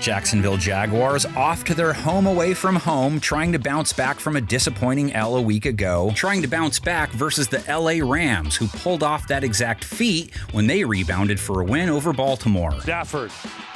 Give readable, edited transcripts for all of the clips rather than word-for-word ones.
Jacksonville Jaguars off to their home away from home, trying to bounce back from a disappointing L a week ago, trying to bounce back versus the LA Rams, who pulled off that exact feat when they rebounded for a win over Baltimore. Stafford,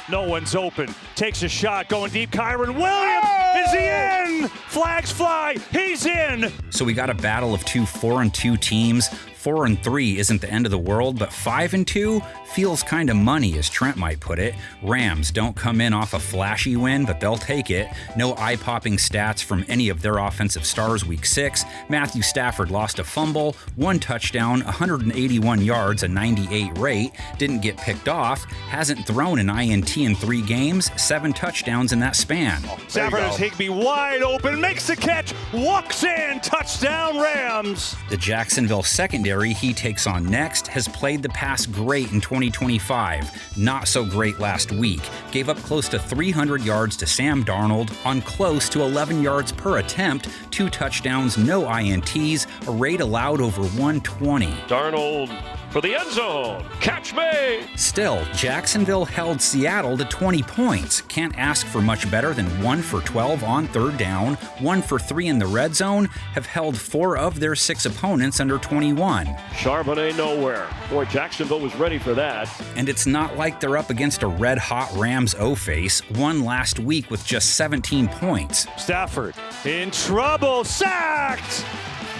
no one's open, takes a shot, going deep. Kyron Williams, is he in? Flags fly, he's in. So we got a battle of two 4-2 teams. 4-3 isn't the end of the world, but 5-2 feels kinda money, as Trent might put it. Rams don't come in off a flashy win, but they'll take it. No eye-popping stats from any of their offensive stars week 6. Matthew Stafford lost a fumble, 1 touchdown, 181 yards, a 98 rate, didn't get picked off, hasn't thrown an INT in 3 games, 7 touchdowns in that span. Stafford has Higbee wide open, makes the catch, walks in, touchdown Rams. The Jacksonville secondary he takes on next has played the pass great in 2025. Not so great last week. Gave up close to 300 yards to Sam Darnold on close to 11 yards per attempt, 2 touchdowns, no INTs, a rate allowed over 120. Darnold for the end zone. Catch me! Still, Jacksonville held Seattle to 20 points. Can't ask for much better than 1 for 12 on 3rd down, 1 for 3 in the red zone, have held 4 of their 6 opponents under 21. Charbonnet nowhere. Boy, Jacksonville was ready for that. And it's not like they're up against a red-hot Rams O-face, won last week with just 17 points. Stafford in trouble, sacked!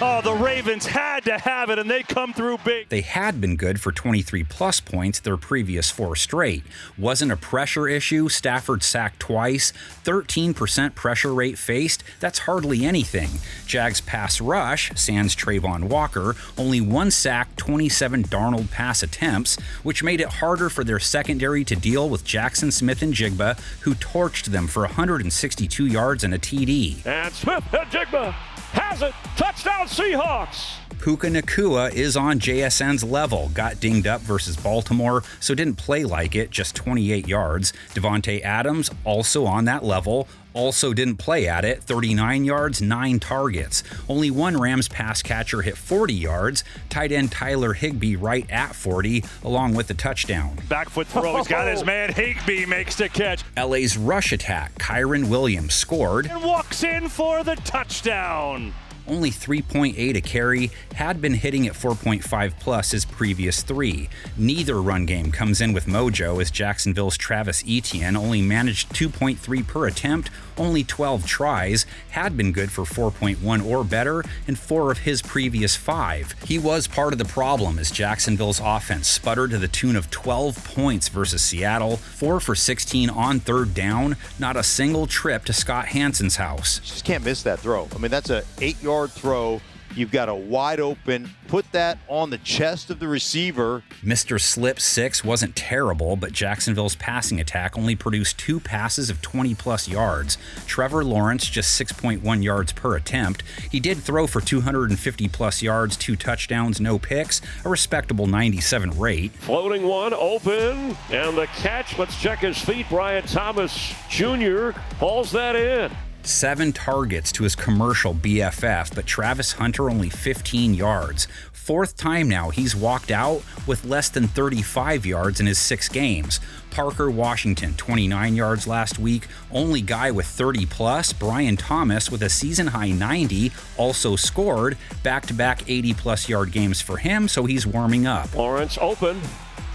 Oh, the Ravens had to have it, and they come through big. They had been good for 23-plus points their previous 4 straight. Wasn't a pressure issue. Stafford sacked twice. 13% pressure rate faced. That's hardly anything. Jags pass rush, sans Trayvon Walker, only 1 sack, 27 Darnold pass attempts, which made it harder for their secondary to deal with Jackson Smith and Jigba, who torched them for 162 yards and a TD. And Smith and Jigba has it. Touchdown Seahawks. Puka Nacua is on JSN's level. Got dinged up versus Baltimore, so didn't play like it, just 28 yards. Devontae Adams also on that level. Also didn't play at it, 39 yards, 9 targets. Only 1 Rams pass catcher hit 40 yards. Tight end Tyler Higbee right at 40, along with the touchdown. Back foot throw, he's got his man. Higbee makes the catch. LA's rush attack, Kyron Williams scored. And walks in for the touchdown. Only 3.8 a carry, had been hitting at 4.5 plus his previous 3. Neither run game comes in with mojo, as Jacksonville's Travis Etienne only managed 2.3 per attempt, only 12 tries, had been good for 4.1 or better in 4 of his previous 5. He was part of the problem as Jacksonville's offense sputtered to the tune of 12 points versus Seattle, 4 for 16 on 3rd down, not a single trip to Scott Hansen's house. Just can't miss that throw. I mean, that's a 8-yard throw. You've got a wide open, put that on the chest of the receiver. Mr. Slip 6 wasn't terrible, but Jacksonville's passing attack only produced 2 passes of 20-plus yards. Trevor Lawrence just 6.1 yards per attempt. He did throw for 250-plus yards, 2 touchdowns, no picks, a respectable 97 rate. Floating one, open, and the catch. Let's check his feet. Brian Thomas Jr. hauls that in. 7 targets to his commercial BFF, but Travis Hunter only 15 yards. 4th time now he's walked out with less than 35 yards in his 6 games. Parker Washington, 29 yards last week. Only guy with 30-plus, Brian Thomas with a season-high 90, also scored. Back-to-back 80-plus yard games for him, so he's warming up. Lawrence open,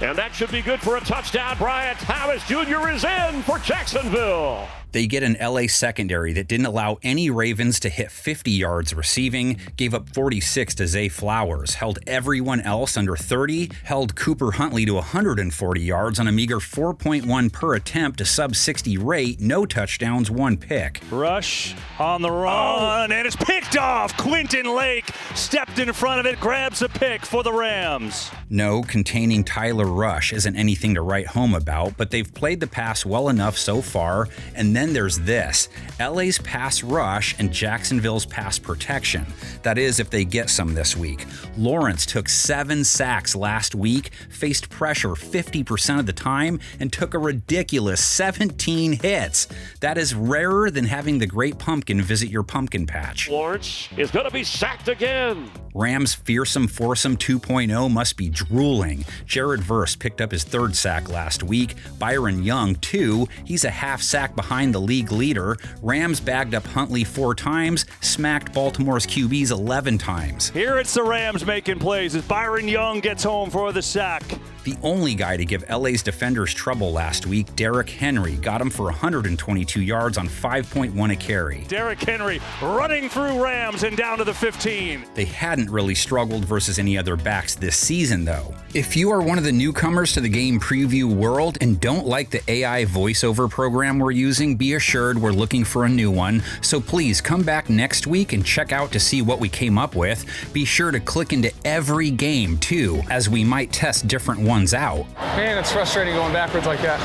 and that should be good for a touchdown. Brian Thomas Jr. is in for Jacksonville. They get an LA secondary that didn't allow any Ravens to hit 50 yards receiving, gave up 46 to Zay Flowers, held everyone else under 30, held Cooper Huntley to 140 yards on a meager 4.1 per attempt, a sub-60 rate, no touchdowns, 1 pick. Rush on the run, and it's picked off. Quentin Lake stepped in front of it, grabs a pick for the Rams. No, containing Tyler Rush isn't anything to write home about, but they've played the pass well enough so far, and then there's this, LA's pass rush and Jacksonville's pass protection. That is, if they get some this week. Lawrence took 7 sacks last week, faced pressure 50% of the time, and took a ridiculous 17 hits. That is rarer than having the Great Pumpkin visit your pumpkin patch. Lawrence is going to be sacked again. Rams' fearsome foursome 2.0 must be drooling. Jared Verse picked up his third sack last week. Byron Young, 2. He's a half sack behind the league leader. Rams bagged up Huntley 4 times, smacked Baltimore's QBs 11 times. Here it's the Rams making plays as Byron Young gets home for the sack. The only guy to give LA's defenders trouble last week, Derrick Henry, got him for 122 yards on 5.1 a carry. Derrick Henry running through Rams and down to the 15. They hadn't really struggled versus any other backs this season, though. If you are one of the newcomers to the game preview world and don't like the AI voiceover program we're using, be assured we're looking for a new one. So please come back next week and check out to see what we came up with. Be sure to click into every game, too, as we might test different ones out. Man, it's frustrating going backwards like that.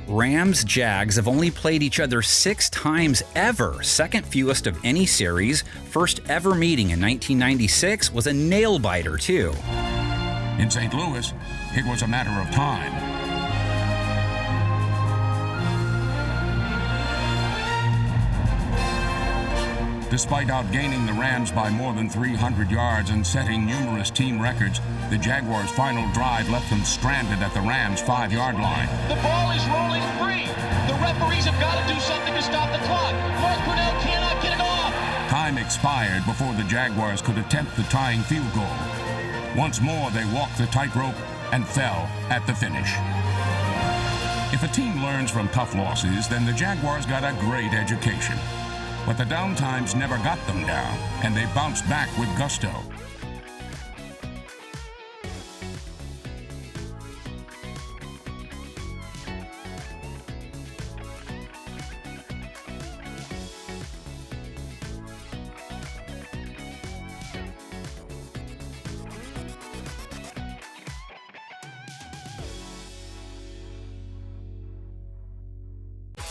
Rams Jags have only played each other 6 times ever, second fewest of any series. First ever meeting in 1996 was a nail-biter, too. In St. Louis, it was a matter of time. Despite outgaining the Rams by more than 300 yards and setting numerous team records, the Jaguars' final drive left them stranded at the Rams' 5-yard line. The ball is rolling free. The referees have got to do something to stop the clock. Mark Brunell cannot get it off. Time expired before the Jaguars could attempt the tying field goal. Once more, they walked the tightrope and fell at the finish. If a team learns from tough losses, then the Jaguars got a great education. But the downtimes never got them down, and they bounced back with gusto.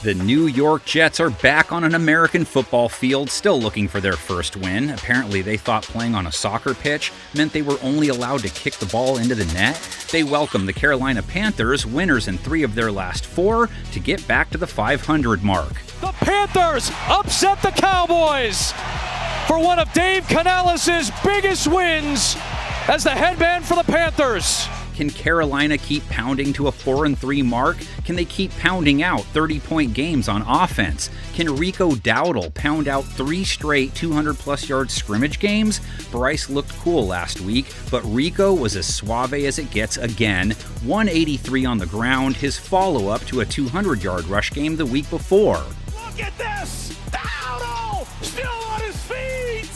The New York Jets are back on an American football field, still looking for their first win. Apparently, they thought playing on a soccer pitch meant they were only allowed to kick the ball into the net. They welcome the Carolina Panthers, winners in 3 of their last 4, to get back to the 500 mark. The Panthers upset the Cowboys for one of Dave Canales' biggest wins as the headman for the Panthers. Can Carolina keep pounding to a 4-3 mark? Can they keep pounding out 30-point games on offense? Can Rico Dowdle pound out 3 straight 200-plus yard scrimmage games? Bryce looked cool last week, but Rico was as suave as it gets again. 183 on the ground, his follow-up to a 200-yard rush game the week before. Look at this! Dowdle still on his feet!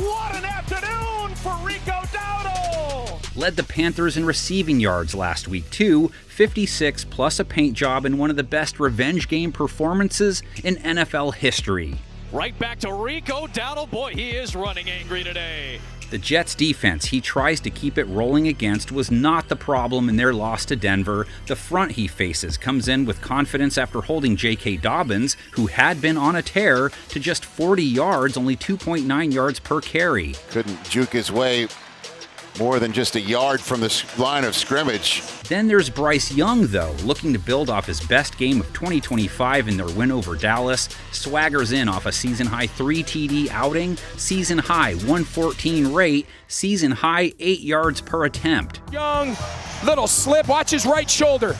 What an afternoon for Rico Dowdle! Led the Panthers in receiving yards last week, too. 56 plus a paint job in one of the best revenge game performances in NFL history. Right back to Rico Dowdle. Boy, he is running angry today. The Jets' defense he tries to keep it rolling against was not the problem in their loss to Denver. The front he faces comes in with confidence after holding J.K. Dobbins, who had been on a tear, to just 40 yards, only 2.9 yards per carry. Couldn't juke his way more than just a yard from the line of scrimmage. Then there's Bryce Young, though, looking to build off his best game of 2025 in their win over Dallas. Swaggers in off a season-high 3 TD outing, season-high 114 rate, season-high 8 yards per attempt. Young, little slip, watch his right shoulder.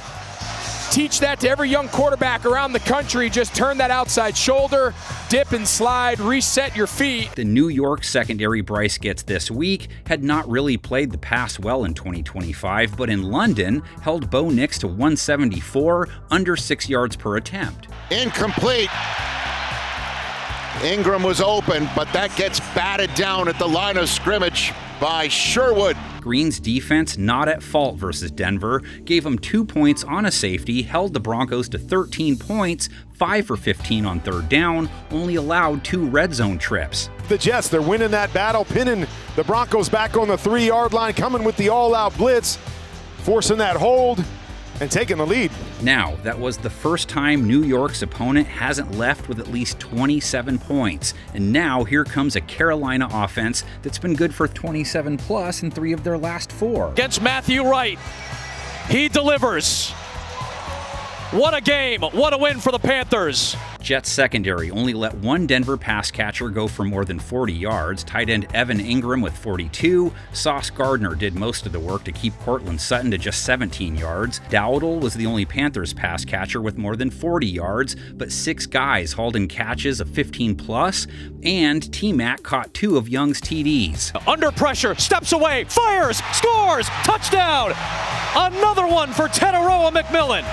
Teach that to every young quarterback around the country. Just turn that outside shoulder, dip and slide, reset your feet. The New York secondary Bryce gets this week had not really played the pass well in 2025, but in London held Bo Nix to 174, under 6 yards per attempt. Incomplete. Ingram was open, but that gets batted down at the line of scrimmage by Sherwood. Green's defense not at fault versus Denver, gave them 2 points on a safety, held the Broncos to 13 points, 5 for 15 on third down, only allowed 2 red zone trips. The Jets, they're winning that battle, pinning the Broncos back on the 3-yard line, coming with the all-out blitz, forcing that hold and taking the lead. Now, that was the first time New York's opponent hasn't left with at least 27 points. And now here comes a Carolina offense that's been good for 27 plus in 3 of their last 4. Against Matthew Wright. He delivers. What a game. What a win for the Panthers. Jets secondary only let one Denver pass catcher go for more than 40 yards. Tight end Evan Ingram with 42. Sauce Gardner did most of the work to keep Cortland Sutton to just 17 yards. Dowdle was the only Panthers pass catcher with more than 40 yards, but 6 guys hauled in catches of 15 plus, and T-Mac caught 2 of Young's TDs. Under pressure, steps away, fires, scores, touchdown. Another one for Teteroa McMillan.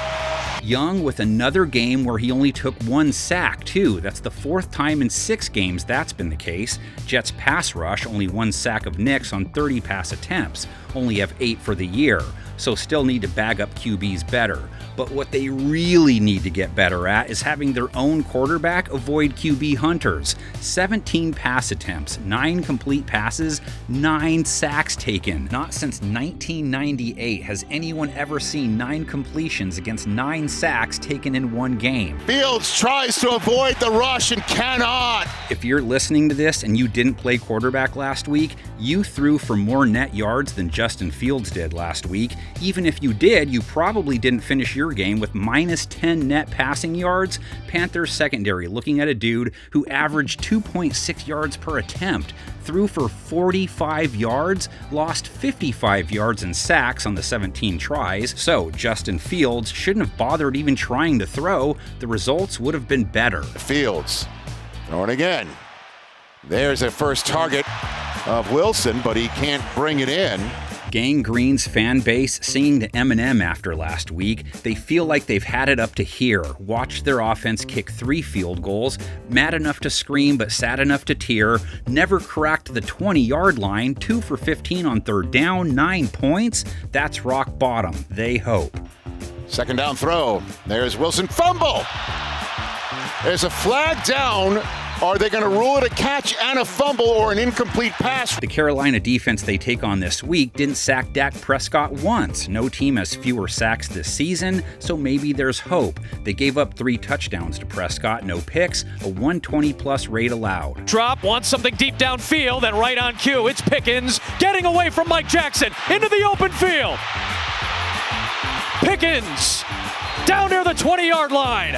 Young with another game where he only took 1 sack, too. That's the 4th time in 6 games that's been the case. Jets pass rush, only 1 sack of Nix on 30 pass attempts. Only have 8 for the year, so still need to bag up QBs better. But what they really need to get better at is having their own quarterback avoid QB hunters. 17 pass attempts, 9 complete passes, 9 sacks taken. Not since 1998 has anyone ever seen 9 completions against 9 sacks taken in one game. Fields tries to avoid the rush and cannot. If you're listening to this and you didn't play quarterback last week, you threw for more net yards than Justin Fields did last week. Even if you did, you probably didn't finish your game with minus 10 net passing yards. Panthers secondary looking at a dude who averaged 2.6 yards per attempt, threw for 45 yards, lost 55 yards in sacks on the 17 tries. So Justin Fields shouldn't have bothered even trying to throw. The results would have been better. Fields throwing again. There's a first target of Wilson, but he can't bring it in. Gang Green's fan base singing to Eminem after last week. They feel like they've had it up to here. Watched their offense kick 3 field goals. Mad enough to scream, but sad enough to tear. Never cracked the 20-yard line. 2 for 15 on 3rd down. 9 points. That's rock bottom. They hope. Second down throw. There's Wilson. Fumble. There's a flag down. Are they going to rule it a catch and a fumble or an incomplete pass? The Carolina defense they take on this week didn't sack Dak Prescott once. No team has fewer sacks this season, so maybe there's hope. They gave up 3 touchdowns to Prescott, no picks, a 120-plus rate allowed. Drop, wants something deep downfield, and right on cue, it's Pickens getting away from Mike Jackson into the open field. Pickens down near the 20-yard line.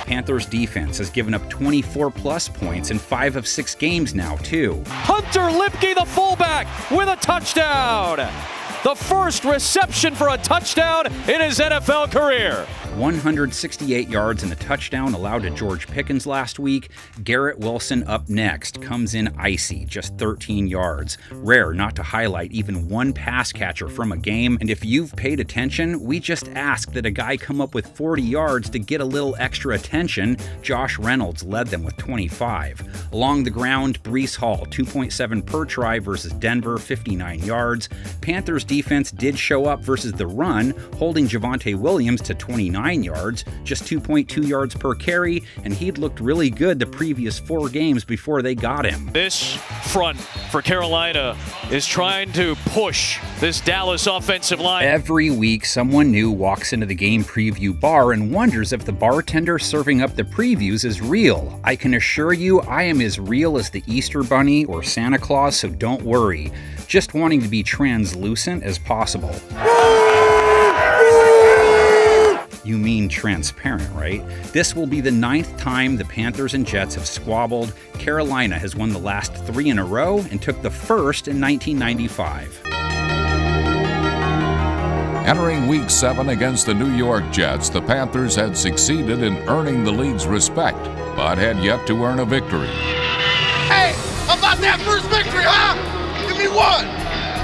Panthers defense has given up 24-plus points in 5 of 6 games now, too. Hunter Lipke, the fullback, with a touchdown. The first reception for a touchdown in his NFL career. 168 yards and a touchdown allowed to George Pickens last week. Garrett Wilson up next, comes in icy, just 13 yards. Rare not to highlight even one pass catcher from a game, and if you've paid attention, we just asked that a guy come up with 40 yards to get a little extra attention. Josh Reynolds led them with 25. Along the ground, Breece Hall, 2.7 per try versus Denver, 59 yards. Panthers defense did show up versus the run, holding Javonte Williams to 29 yards, just 2.2 yards per carry, and he'd looked really good the previous 4 games before they got him. This front for Carolina is trying to push this Dallas offensive line. Every week, someone new walks into the game preview bar and wonders if the bartender serving up the previews is real. I can assure you I am as real as the Easter Bunny or Santa Claus, so don't worry. Just wanting to be translucent as possible. You mean transparent, right? This will be the 9th time the Panthers and Jets have squabbled. Carolina has won the last 3 in a row and took the first in 1995. Entering Week 7 against the New York Jets, the Panthers had succeeded in earning the league's respect, but had yet to earn a victory. Hey, how about that first victory, huh? Give me one.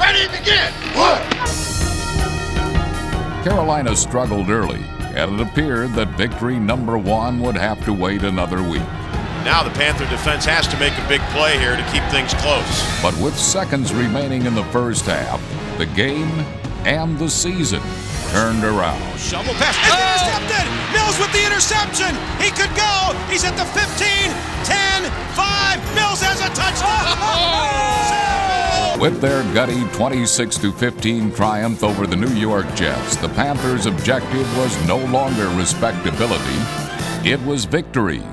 Ready to begin. One. Carolina struggled early, and it appeared that victory number 1 would have to wait another week. Now the Panther defense has to make a big play here to keep things close. But with seconds remaining in the first half, the game and the season turned around. Shovel pass. It's intercepted. Mills with the interception. He could go. He's at the 15, 10, 5. Mills has a touchdown. With their gutty 26-15 triumph over the New York Jets, the Panthers' objective was no longer respectability, it was victories.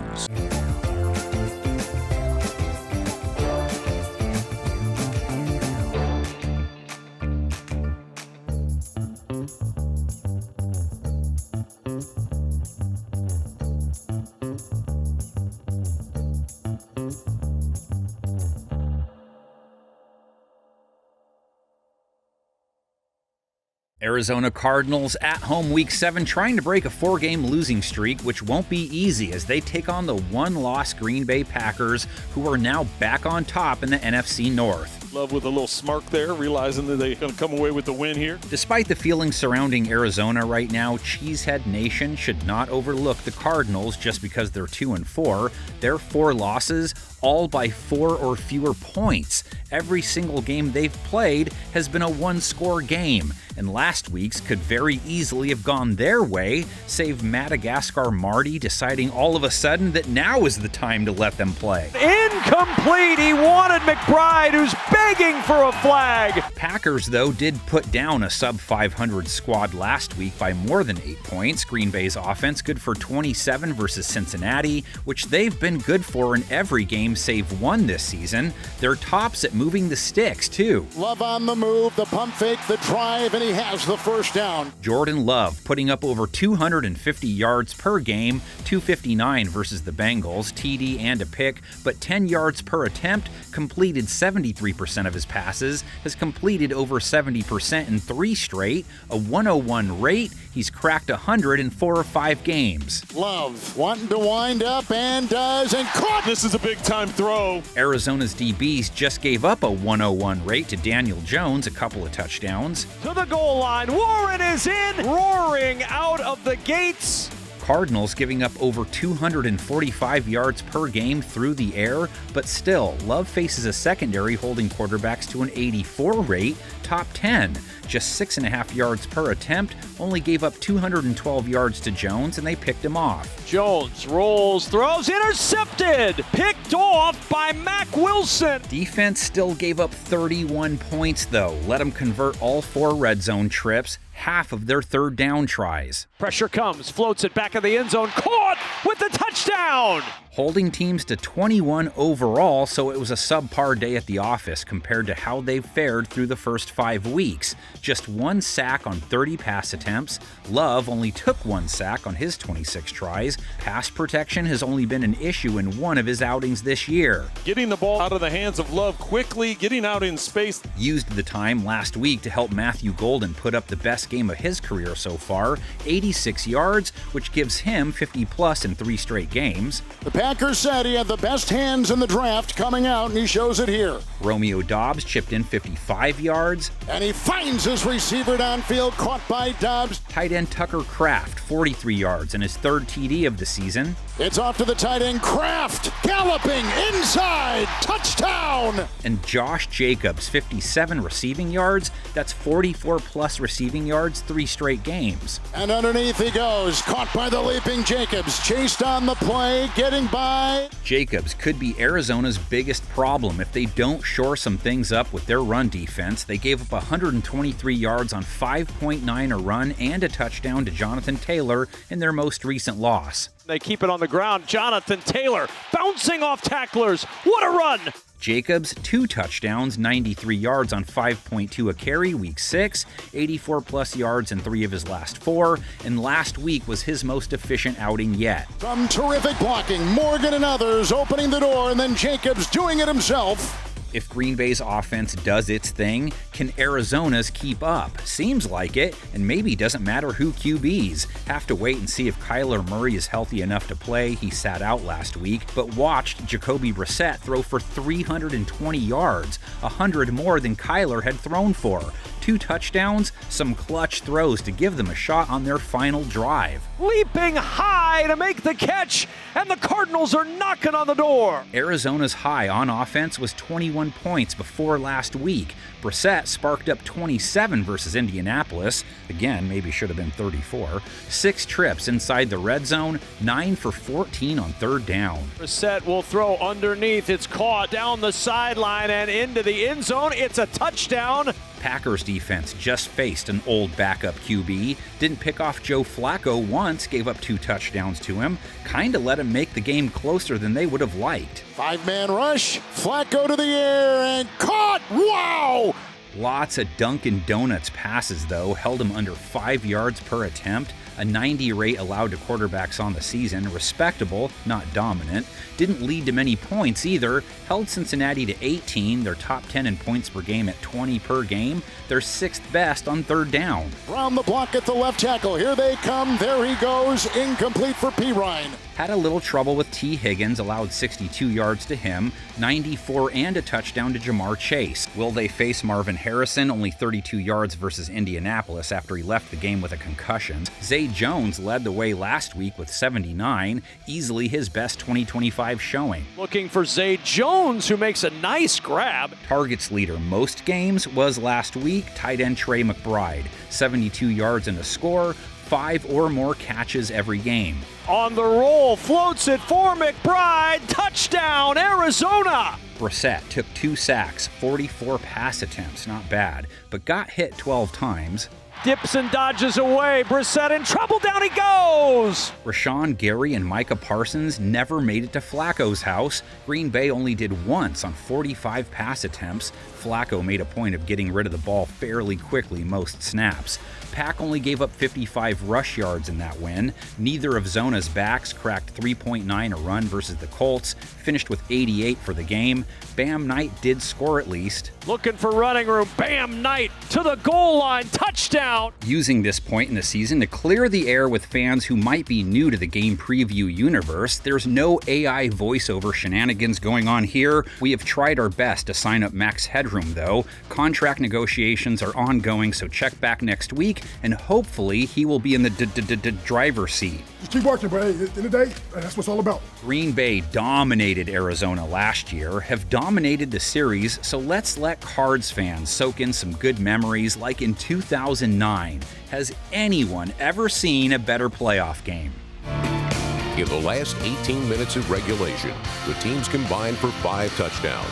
Arizona Cardinals at home Week 7 trying to break a 4-game losing streak, which won't be easy as they take on the one-loss Green Bay Packers, who are now back on top in the NFC North. Love with a little smirk there, realizing that they're going to come away with the win here. Despite the feelings surrounding Arizona right now, Cheesehead Nation should not overlook the Cardinals just because they're 2-4. Their 4 losses, all by 4 or fewer points. Every single game they've played has been a one-score game, and last week's could very easily have gone their way, save Madagascar Marty deciding all of a sudden that now is the time to let them play. Incomplete! He wanted McBride, who's begging for a flag! Packers, though, did put down a sub-500 squad last week by more than 8 points. Green Bay's offense good for 27 versus Cincinnati, which they've been good for in every game save one this season. They're tops at moving the sticks, too. Love on the move, the pump fake, the drive, and he has the first down. Jordan Love putting up over 250 yards per game, 259 versus the Bengals, TD and a pick, but 10 yards per attempt, completed 73% of his passes, has completed over 70% in 3 straight, a 101 rate. He's cracked 100 in 4 or 5 games. Love wanting to wind up and does, and caught. This is a big-time throw. Arizona's DBs just gave up a 101 rate to Daniel Jones, a couple of touchdowns. To the goal line, Warren is in, roaring out of the gates. Cardinals giving up over 245 yards per game through the air, but still, Love faces a secondary holding quarterbacks to an 84 rate, top 10. Just 6.5 yards per attempt, only gave up 212 yards to Jones, and they picked him off. Jones rolls, throws, intercepted! Picked off by Mack Wilson. Defense still gave up 31 points, though. Let them convert all 4 red zone trips, half of their third down tries. Pressure comes, floats it back of the end zone, caught with the touchdown! Holding teams to 21 overall, so it was a subpar day at the office compared to how they've fared through the first 5 weeks. Just 1 sack on 30 pass attempts. Love only took 1 sack on his 26 tries. Pass protection has only been an issue in 1 of his outings this year. Getting the ball out of the hands of Love quickly, getting out in space. Used the time last week to help Matthew Golden put up the best game of his career so far, 86 yards, which gives him 50-plus in 3 straight games. The Packers said he had the best hands in the draft coming out, and he shows it here. Romeo Doubs chipped in 55 yards. And he finds his receiver downfield, caught by Doubs. Tight end Tucker Kraft, 43 yards, and his 3rd TD of the season. It's off to the tight end, Kraft, galloping inside, touchdown! And Josh Jacobs, 57 receiving yards. That's 44-plus receiving yards, 3 straight games. And underneath he goes, caught by the leaping Jacobs, chased on the play, getting by. Jacobs could be Arizona's biggest problem if they don't shore some things up with their run defense. They gave up 123 yards on 5.9 a run and a touchdown to Jonathan Taylor in their most recent loss. They keep it on the ground. Jonathan Taylor bouncing off tacklers. What a run! Jacobs, 2 touchdowns, 93 yards on 5.2 a carry, week 6, 84-plus yards in 3 of his last 4, and last week was his most efficient outing yet. Some terrific blocking, Morgan and others opening the door, and then Jacobs doing it himself. If Green Bay's offense does its thing, can Arizona's keep up? Seems like it, and maybe doesn't matter who QBs. Have to wait and see if Kyler Murray is healthy enough to play. He sat out last week, but watched Jacoby Brissett throw for 320 yards, 100 more than Kyler had thrown for. 2 touchdowns, some clutch throws to give them a shot on their final drive. Leaping high to make the catch, and the Cardinals are knocking on the door. Arizona's high on offense was 21 points before last week. Brissett sparked up 27 versus Indianapolis. Again, maybe should have been 34. 6 trips inside the red zone, 9 for 14 on 3rd down. Brissett will throw underneath. It's caught down the sideline and into the end zone. It's a touchdown. Packers defense just faced an old backup QB. Didn't pick off Joe Flacco once, gave up 2 touchdowns to him. Kinda let him make the game closer than they would have liked. 5-man rush, Flacco to the air and caught! Wow! Lots of Dunkin' Donuts passes, though, held him under 5 yards per attempt, a 90 rate allowed to quarterbacks on the season, respectable, not dominant. Didn't lead to many points either, held Cincinnati to 18, their top 10 in points per game at 20 per game, their 6th best on third down. From the block at the left tackle, here they come, there he goes, incomplete for Pirine. Had a little trouble with T. Higgins, allowed 62 yards to him, 94 and a touchdown to Jamar Chase. Will they face Marvin Harrison, only 32 yards versus Indianapolis after he left the game with a concussion. Zay Jones led the way last week with 79, easily his best 2025 showing. Looking for Zay Jones, who makes a nice grab. Targets leader most games was last week, tight end Trey McBride, 72 yards and a score, 5 or more catches every game. On the roll, floats it for McBride, touchdown, Arizona! Brissett took 2 sacks, 44 pass attempts, not bad, but got hit 12 times. Dips and dodges away, Brissett in trouble, down he goes! Rashawn Gary and Micah Parsons never made it to Flacco's house. Green Bay only did once on 45 pass attempts. Flacco made a point of getting rid of the ball fairly quickly most snaps. Pack only gave up 55 rush yards in that win. Neither of Zona's backs cracked 3.9 a run versus the Colts, finished with 88 for the game. Bam Knight did score at least. Looking for running room, Bam Knight to the goal line, touchdown! Using this point in the season to clear the air with fans who might be new to the game preview universe, there's no AI voiceover shenanigans going on here. We have tried our best to sign up Max Headroom though. Contract negotiations are ongoing, so check back next week and hopefully he will be in the driver's seat. Just keep working, but at the end of the day, that's what it's all about. Green Bay dominated Arizona last year, have dominated the series, so let's let Cards fans soak in some good memories like in 2009. Has anyone ever seen a better playoff game? In the last 18 minutes of regulation, the teams combined for 5 touchdowns.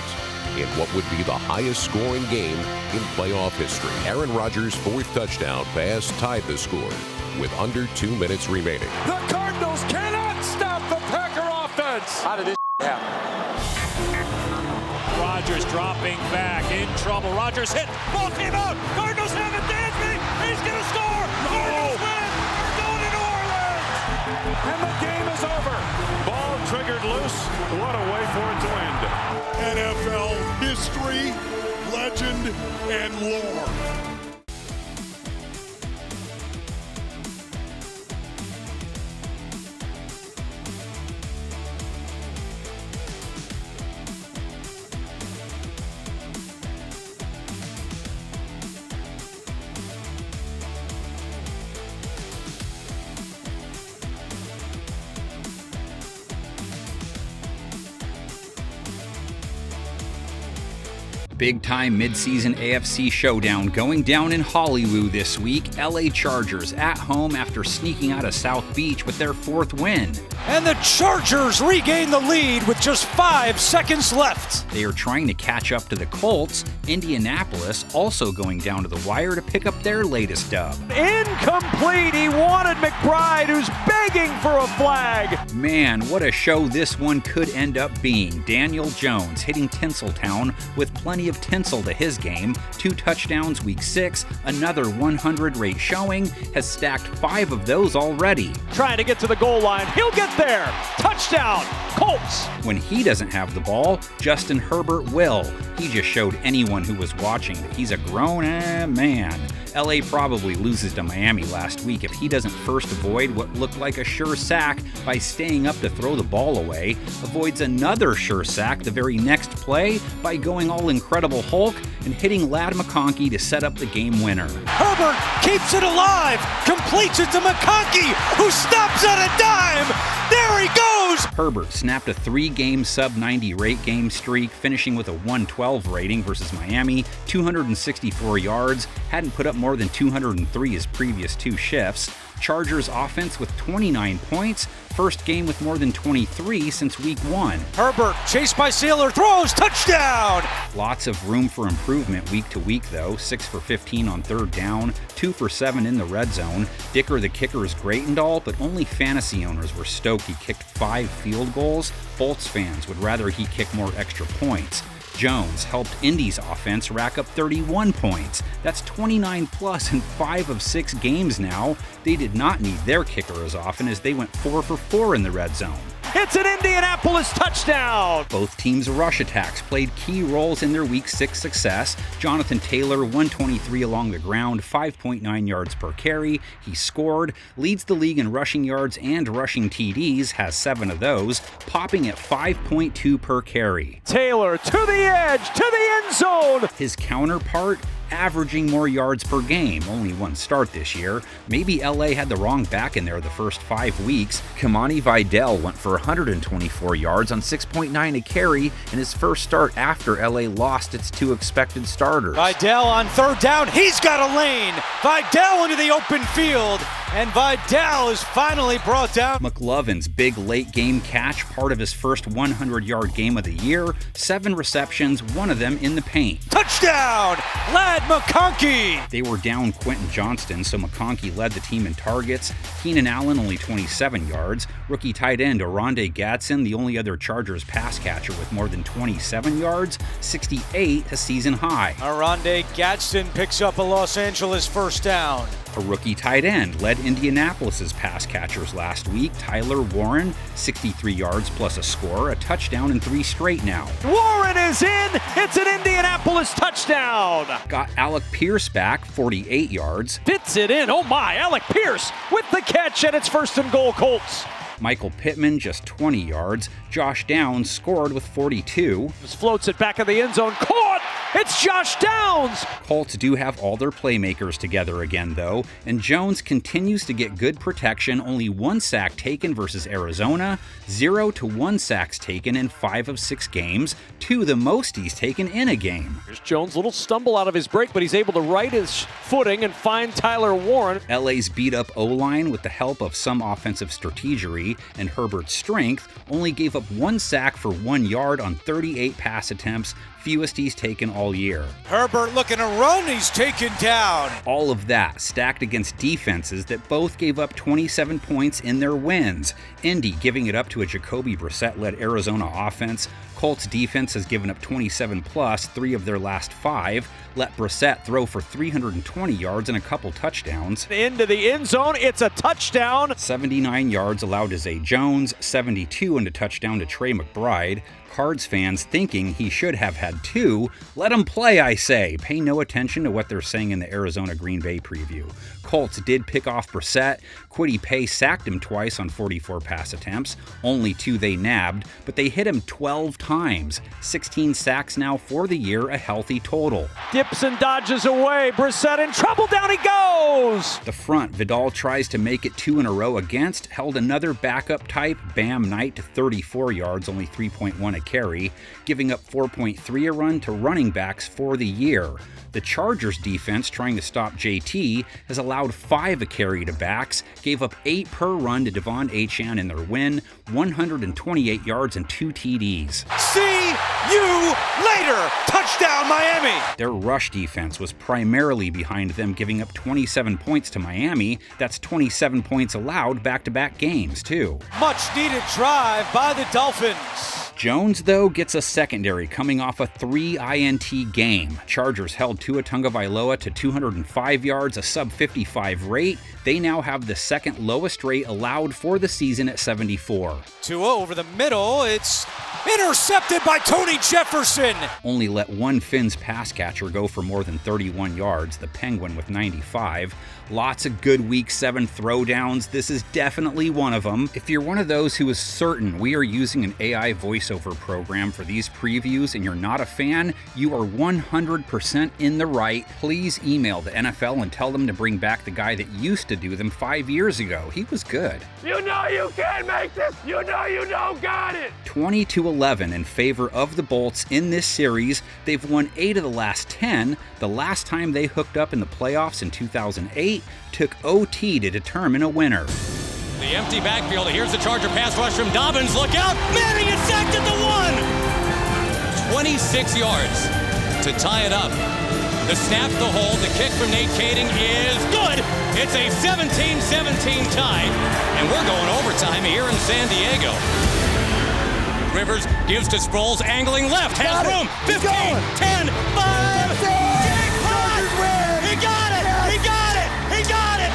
In what would be the highest scoring game in playoff history. Aaron Rodgers' 4th touchdown pass tied the score with under 2 minutes remaining. The Cardinals cannot stop the Packer offense. How did this happen? Rodgers dropping back, in trouble. Rodgers hit, ball came out. Cardinals have it, Dansby. He's going to score. Cardinals win. We're going to New Orleans. And the game is over. Ball triggered loose. What a way for it to end. NFL history, legend, and lore. Big-time mid-season AFC showdown going down in Hollywood this week. LA Chargers at home after sneaking out of South Beach with their 4th win. And the Chargers regain the lead with just 5 seconds left. They are trying to catch up to the Colts. Indianapolis also going down to the wire to pick up their latest dub. Incomplete. He wanted McBride, who's begging for a flag. Man, what a show this one could end up being. Daniel Jones hitting Tinseltown with plenty of tinsel to his game. 2 touchdowns week 6, another 100 rate showing, has stacked 5 of those already. Trying to get to the goal line. He'll get there. Touchdown, Colts. When he doesn't have the ball, Justin Herbert will. He just showed anyone who was watching that he's a grown man. LA probably loses to Miami last week if he doesn't first avoid what looked like a sure sack by staying up to throw the ball away, avoids another sure sack the very next play by going all Incredible Hulk and hitting Ladd McConkey to set up the game winner. Herbert keeps it alive, completes it to McConkey, who stops at a dime. There he goes! Herbert snapped a 3-game sub-90 rate game streak, finishing with a 112 rating versus Miami, 264 yards, hadn't put up more than 203 his previous 2 shifts. Chargers offense with 29 points, first game with more than 23 since week 1. Herbert, chased by Sealer, throws, touchdown! Lots of room for improvement week to week though, 6 for 15 on third down, 2 for 7 in the red zone. Dicker the kicker is great and all, but only fantasy owners were stoked he kicked 5 field goals. Bolts fans would rather he kick more extra points. Jones helped Indy's offense rack up 31 points. That's 29 plus in 5 of 6 games now. They did not need their kicker as often as they went 4 for 4 in the red zone. It's an Indianapolis touchdown! Both teams' rush attacks played key roles in their Week 6 success. Jonathan Taylor, 123 along the ground, 5.9 yards per carry. He scored, leads the league in rushing yards and rushing TDs, has 7 of those, popping at 5.2 per carry. Taylor to the edge, to the end zone! His counterpart, averaging more yards per game, only one start this year. Maybe LA had the wrong back in there the first 5 weeks. Kimani Vidal went for 124 yards on 6.9 a carry in his first start after LA lost its 2 expected starters. Vidal on 3rd down, he's got a lane. Vidal into the open field, and Vidal is finally brought down. McLovin's big late game catch, part of his first 100-yard game of the year. 7 receptions, 1 of them in the paint. Touchdown, Ladd McConkey! They were down Quentin Johnston, so McConkey led the team in targets. Keenan Allen only 27 yards. Rookie tight end Oronde Gadsden, the only other Chargers pass catcher with more than 27 yards, 68, a season high. Oronde Gadsden picks up a Los Angeles 1st down. A rookie tight end led Indianapolis's pass catchers last week. Tyler Warren, 63 yards plus a score, a touchdown in 3 straight now. Warren is in! It's an Indianapolis touchdown! Got Alec Pierce back, 48 yards. Fits it in, oh my, Alec Pierce with the catch, and it's 1st and goal Colts. Michael Pittman, just 20 yards. Josh Downs scored with 42. Just floats it back in the end zone. Caught! It's Josh Downs! Colts do have all their playmakers together again, though, and Jones continues to get good protection. Only 1 sack taken versus Arizona, 0 to 1 sacks taken in 5 of 6 games, 2 the most he's taken in a game. Here's Jones, little stumble out of his break, but he's able to right his footing and find Tyler Warren. LA's beat-up O-line, with the help of some offensive strategery and Herbert's strength, only gave up 1 sack for 1 yard on 38 pass attempts, fewest he's taken all year. Herbert looking to run, he's taken down. All of that stacked against defenses that both gave up 27 points in their wins. Indy giving it up to a Jacoby Brissett-led Arizona offense. Colts defense has given up 27 plus 3 of their last 5. Let Brissett throw for 320 yards and a couple touchdowns. Into the end zone, it's a touchdown. 79 yards allowed to Zay Jones, 72 and a touchdown to Trey McBride. Cards fans thinking he should have had 2. Let him play, I say. Pay no attention to what they're saying in the Arizona-Green Bay preview. Colts did pick off Brissett. Kwity Paye sacked him twice on 44 pass attempts. Only 2 they nabbed, but they hit him 12 times. 16 sacks now for the year, a healthy total. Dips and dodges away. Brissett in trouble. Down he goes! The front, Vidal tries to make it 2 in a row against, held another backup type, Bam Knight, to 34 yards, only 3.1 a carry, giving up 4.3 a run to running backs for the year. The Chargers defense, trying to stop JT, has allowed 5 a carry to backs, gave up 8 per run to Devon Achane in their win, 128 yards and 2 TDs. See you later! Touchdown, Miami! Their rush defense was primarily behind them, giving up 27 points to Miami. That's 27 points allowed back-to-back games, too. Much needed drive by the Dolphins. Jones, though, gets a secondary coming off a 3 INT game. Chargers held Tua Tagovailoa to 205 yards, a sub-55 rate. They now have the second lowest rate allowed for the season at 74. Tua over the middle, it's intercepted by Tony Jefferson. Only let one Finns pass catcher go for more than 31 yards, the Penguin with 95. Lots of good Week 7 throwdowns. This is definitely one of them. If you're one of those who is certain we are using an AI voiceover program for these previews and you're not a fan, you are 100% in the right. Please email the NFL and tell them to bring back the guy that used to do them 5 years ago. He was good. You know you can't make this. You know you don't got it. 20-11 in favor of the Bolts in this series. They've won 8 of the last 10. The last time they hooked up in the playoffs in 2008 took OT to determine a winner. The empty backfield. Here's the Charger pass rush from Dobbins. Look out! Manning is sacked at the 1. 26 yards to tie it up. The snap, the hold, the kick from Nate Kading is good. It's a 17-17 tie, and we're going overtime here in San Diego. Rivers gives to Sproles, angling left, has room. 15, 10, 5. He got it! He got it! He got it!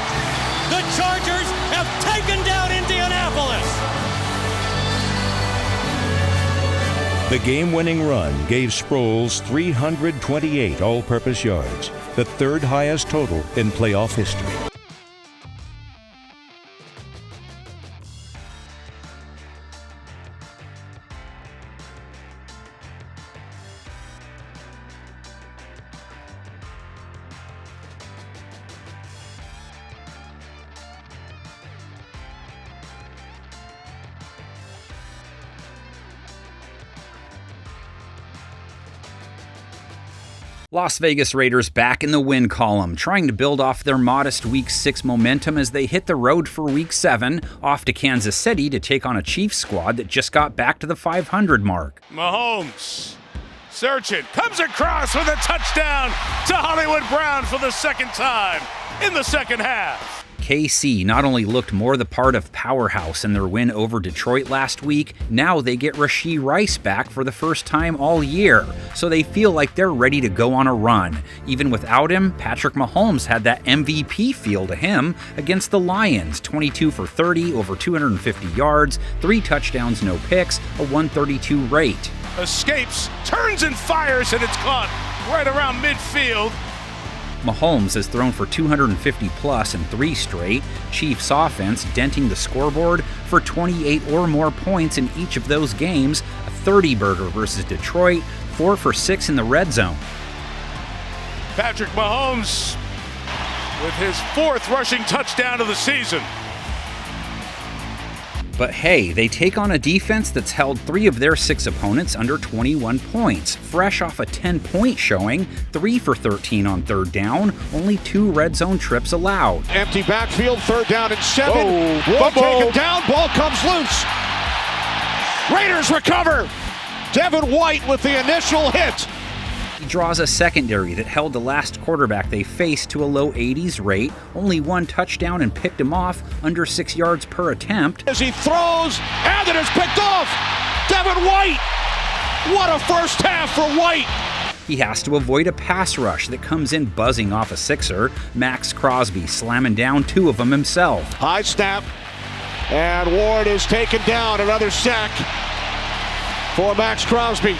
The Chargers have taken down Indianapolis. The game-winning run gave Sproles 328 all-purpose yards, the third highest total in playoff history. Las Vegas Raiders back in the win column, trying to build off their modest Week 6 momentum as they hit the road for Week 7, off to Kansas City to take on a Chiefs squad that just got back to the 500 mark. Mahomes searching, comes across with a touchdown to Hollywood Brown for the second time in the second half. KC not only looked more the part of powerhouse in their win over Detroit last week, now they get Rashee Rice back for the first time all year, so they feel like they're ready to go on a run. Even without him, Patrick Mahomes had that MVP feel to him against the Lions, 22 for 30, over 250 yards, 3 touchdowns, no picks, a 132 rate. Escapes, turns and fires, and it's caught right around midfield. Mahomes has thrown for 250 plus in 3 straight, Chiefs offense denting the scoreboard for 28 or more points in each of those games, a 30-burger versus Detroit, 4 for 6 in the red zone. Patrick Mahomes with his 4th rushing touchdown of the season. But hey, they take on a defense that's held 3 of their 6 opponents under 21 points, fresh off a 10-point showing, 3 for 13 on third down, only 2 red zone trips allowed. Empty backfield, 3rd down and 7. Whoa, taken down, ball comes loose. Raiders recover. Devin White with the initial hit. He draws a secondary that held the last quarterback they faced to a low 80s rate, only 1 touchdown and picked him off, under 6 yards per attempt. As he throws, and it is picked off. Devin White. What a first half for White. He has to avoid a pass rush that comes in buzzing off a Sixer, Max Crosby slamming down 2 of them himself. High snap, and Ward is taken down. Another sack for Max Crosby.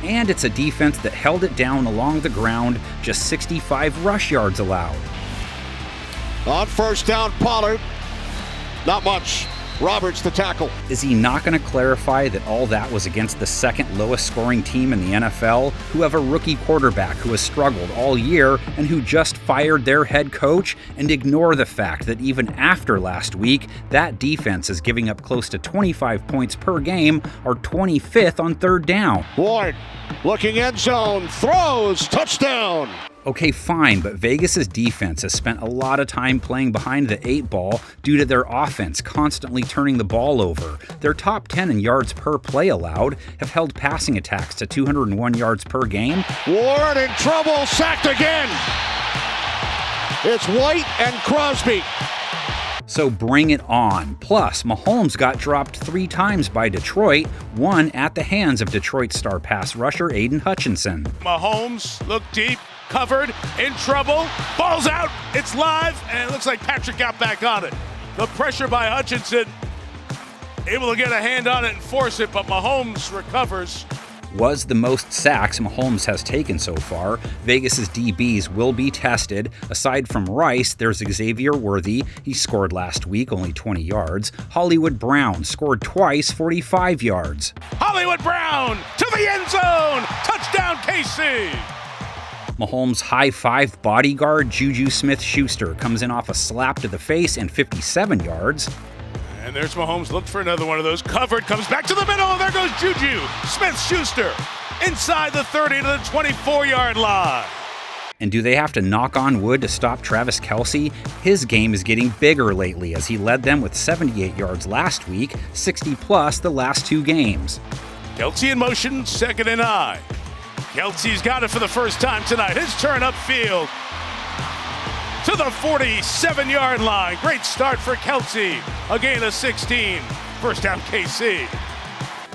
And it's a defense that held it down along the ground, just 65 rush yards allowed. On first down, Pollard. Not much. Roberts the tackle. Is he not going to clarify that all that was against the 2nd lowest scoring team in the NFL, who have a rookie quarterback who has struggled all year and who just fired their head coach, and ignore the fact that even after last week, that defense is giving up close to 25 points per game, or 25th on third down? Ward looking end zone, throws, touchdown. Okay, fine, but Vegas' defense has spent a lot of time playing behind the 8 ball due to their offense constantly turning the ball over. Their top 10 in yards per play allowed, have held passing attacks to 201 yards per game. Ward in trouble, sacked again. It's White and Crosby. So bring it on. Plus, Mahomes got dropped 3 times by Detroit, 1 at the hands of Detroit star pass rusher Aiden Hutchinson. Mahomes looked deep, covered, in trouble, ball's out, it's live, and it looks like Patrick got back on it. The pressure by Hutchinson, able to get a hand on it and force it, but Mahomes recovers. Was the most sacks Mahomes has taken so far. Vegas' DBs will be tested. Aside from Rice, there's Xavier Worthy. He scored last week, only 20 yards. Hollywood Brown scored twice, 45 yards. Hollywood Brown to the end zone. Touchdown, KC. Mahomes' high-five bodyguard Juju Smith-Schuster comes in off a slap to the face and 57 yards. And there's Mahomes, looked for another one of those. Covered, comes back to the middle, and there goes Juju Smith-Schuster inside the 30 to the 24-yard line. And do they have to knock on wood to stop Travis Kelce? His game is getting bigger lately as he led them with 78 yards last week, 60-plus the last 2 games. Kelce in motion, 2nd and 9. Kelce's got it for the first time tonight. His turn upfield to the 47-yard line. Great start for Kelce. A gain of 16. First down, KC.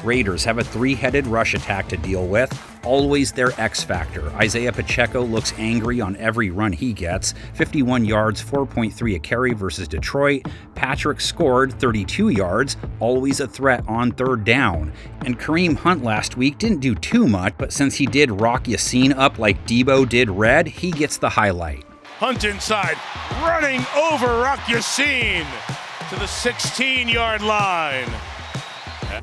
Raiders have a three-headed rush attack to deal with. Always their X factor. Isaiah Pacheco looks angry on every run he gets. 51 yards, 4.3 a carry versus Detroit. Patrick scored 32 yards, always a threat on third down. And Kareem Hunt last week didn't do too much, but since he did rock Yassine up like Debo did Red, he gets the highlight. Hunt inside, running over Rock Yassine to the 16-yard line.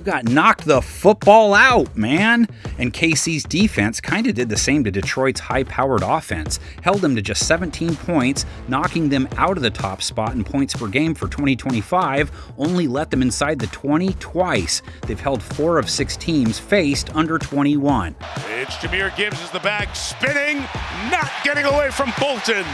Got knocked the football out, man. And KC's defense kind of did the same to Detroit's high-powered offense. Held them to just 17 points, knocking them out of the top spot in points per game for 2025, only let them inside the 20 twice. They've held 4 of 6 teams faced under 21. It's Jahmyr Gibbs as the back, spinning, not getting away from Bolton.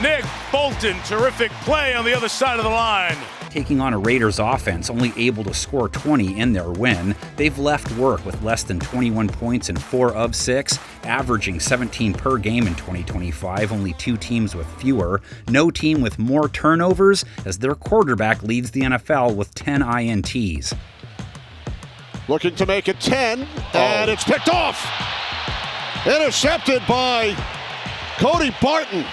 Nick Bolton, terrific play on the other side of the line. Taking on a Raiders offense only able to score 20 in their win, they've left work with less than 21 points in 4 of 6, averaging 17 per game in 2025, only 2 teams with fewer, no team with more turnovers, as their quarterback leads the NFL with 10 INTs. Looking to make it 10, and it's picked off. Intercepted by Cody Barton.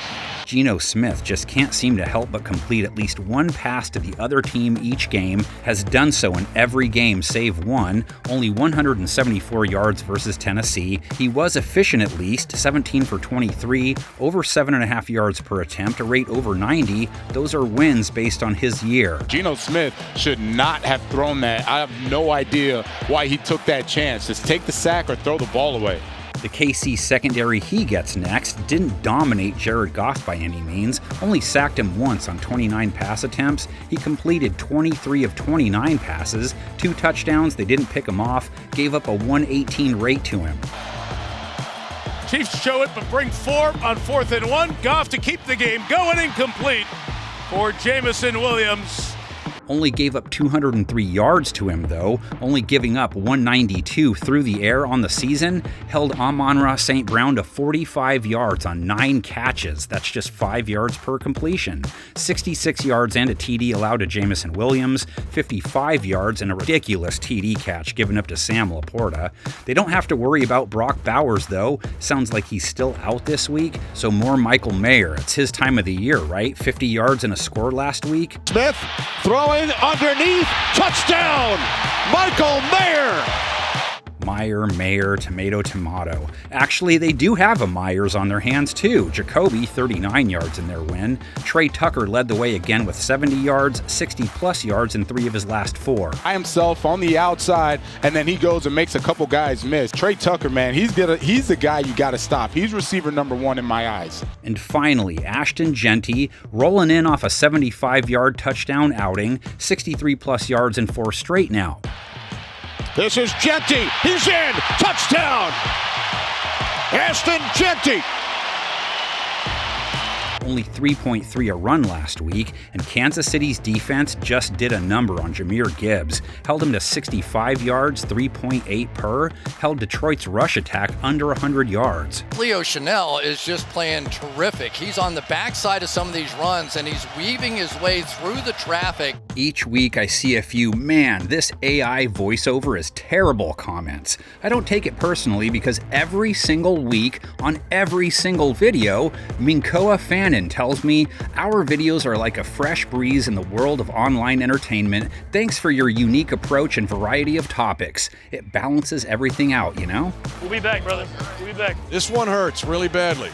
Geno Smith just can't seem to help but complete at least one pass to the other team each game, has done so in every game save one, only 174 yards versus Tennessee. He was efficient at least, 17 for 23, over 7.5 yards per attempt, a rate over 90. Those are wins based on his year. Geno Smith should not have thrown that. I have no idea why he took that chance. Just take the sack or throw the ball away. The KC secondary he gets next didn't dominate Jared Goff by any means, only sacked him once on 29 pass attempts. He completed 23 of 29 passes, 2 touchdowns, they didn't pick him off, gave up a 118 rate to him. Chiefs show it, but bring 4 on 4th and 1. Goff to keep the game going, incomplete for Jamison Williams. Only gave up 203 yards to him, though, only giving up 192 through the air on the season, held Amon-Ra St. Brown to 45 yards on 9 catches. That's just 5 yards per completion. 66 yards and a TD allowed to Jamison Williams, 55 yards and a ridiculous TD catch given up to Sam Laporta. They don't have to worry about Brock Bowers, though. Sounds like he's still out this week, so more Michael Mayer. It's his time of the year, right? 50 yards and a score last week. Smith throwing underneath, touchdown, Michael Mayer. Mayer, tomato. Actually, they do have a Myers on their hands too. Jacoby, 39 yards in their win. Trey Tucker led the way again with 70 yards, 60-plus yards in 3 of his last 4. By himself on the outside, and then he goes and makes a couple guys miss. Trey Tucker, man, he's the guy you got to stop. He's receiver number 1 in my eyes. And finally, Ashton Genty, rolling in off a 75-yard touchdown outing, 63-plus yards in 4 straight now. This is Genty. He's in. Touchdown. Ashton Genty. Only 3.3 a run last week, and Kansas City's defense just did a number on Jahmyr Gibbs. Held him to 65 yards, 3.8 per. Held Detroit's rush attack under 100 yards. Leo Chanel is just playing terrific. He's on the backside of some of these runs, and he's weaving his way through the traffic. Each week I see a few, man, this AI voiceover is terrible comments. I don't take it personally because every single week on every single video, Minkoa Fannin tells me, our videos are like a fresh breeze in the world of online entertainment. Thanks for your unique approach and variety of topics. It balances everything out, you know? We'll be back, brother. We'll be back. This one hurts really badly.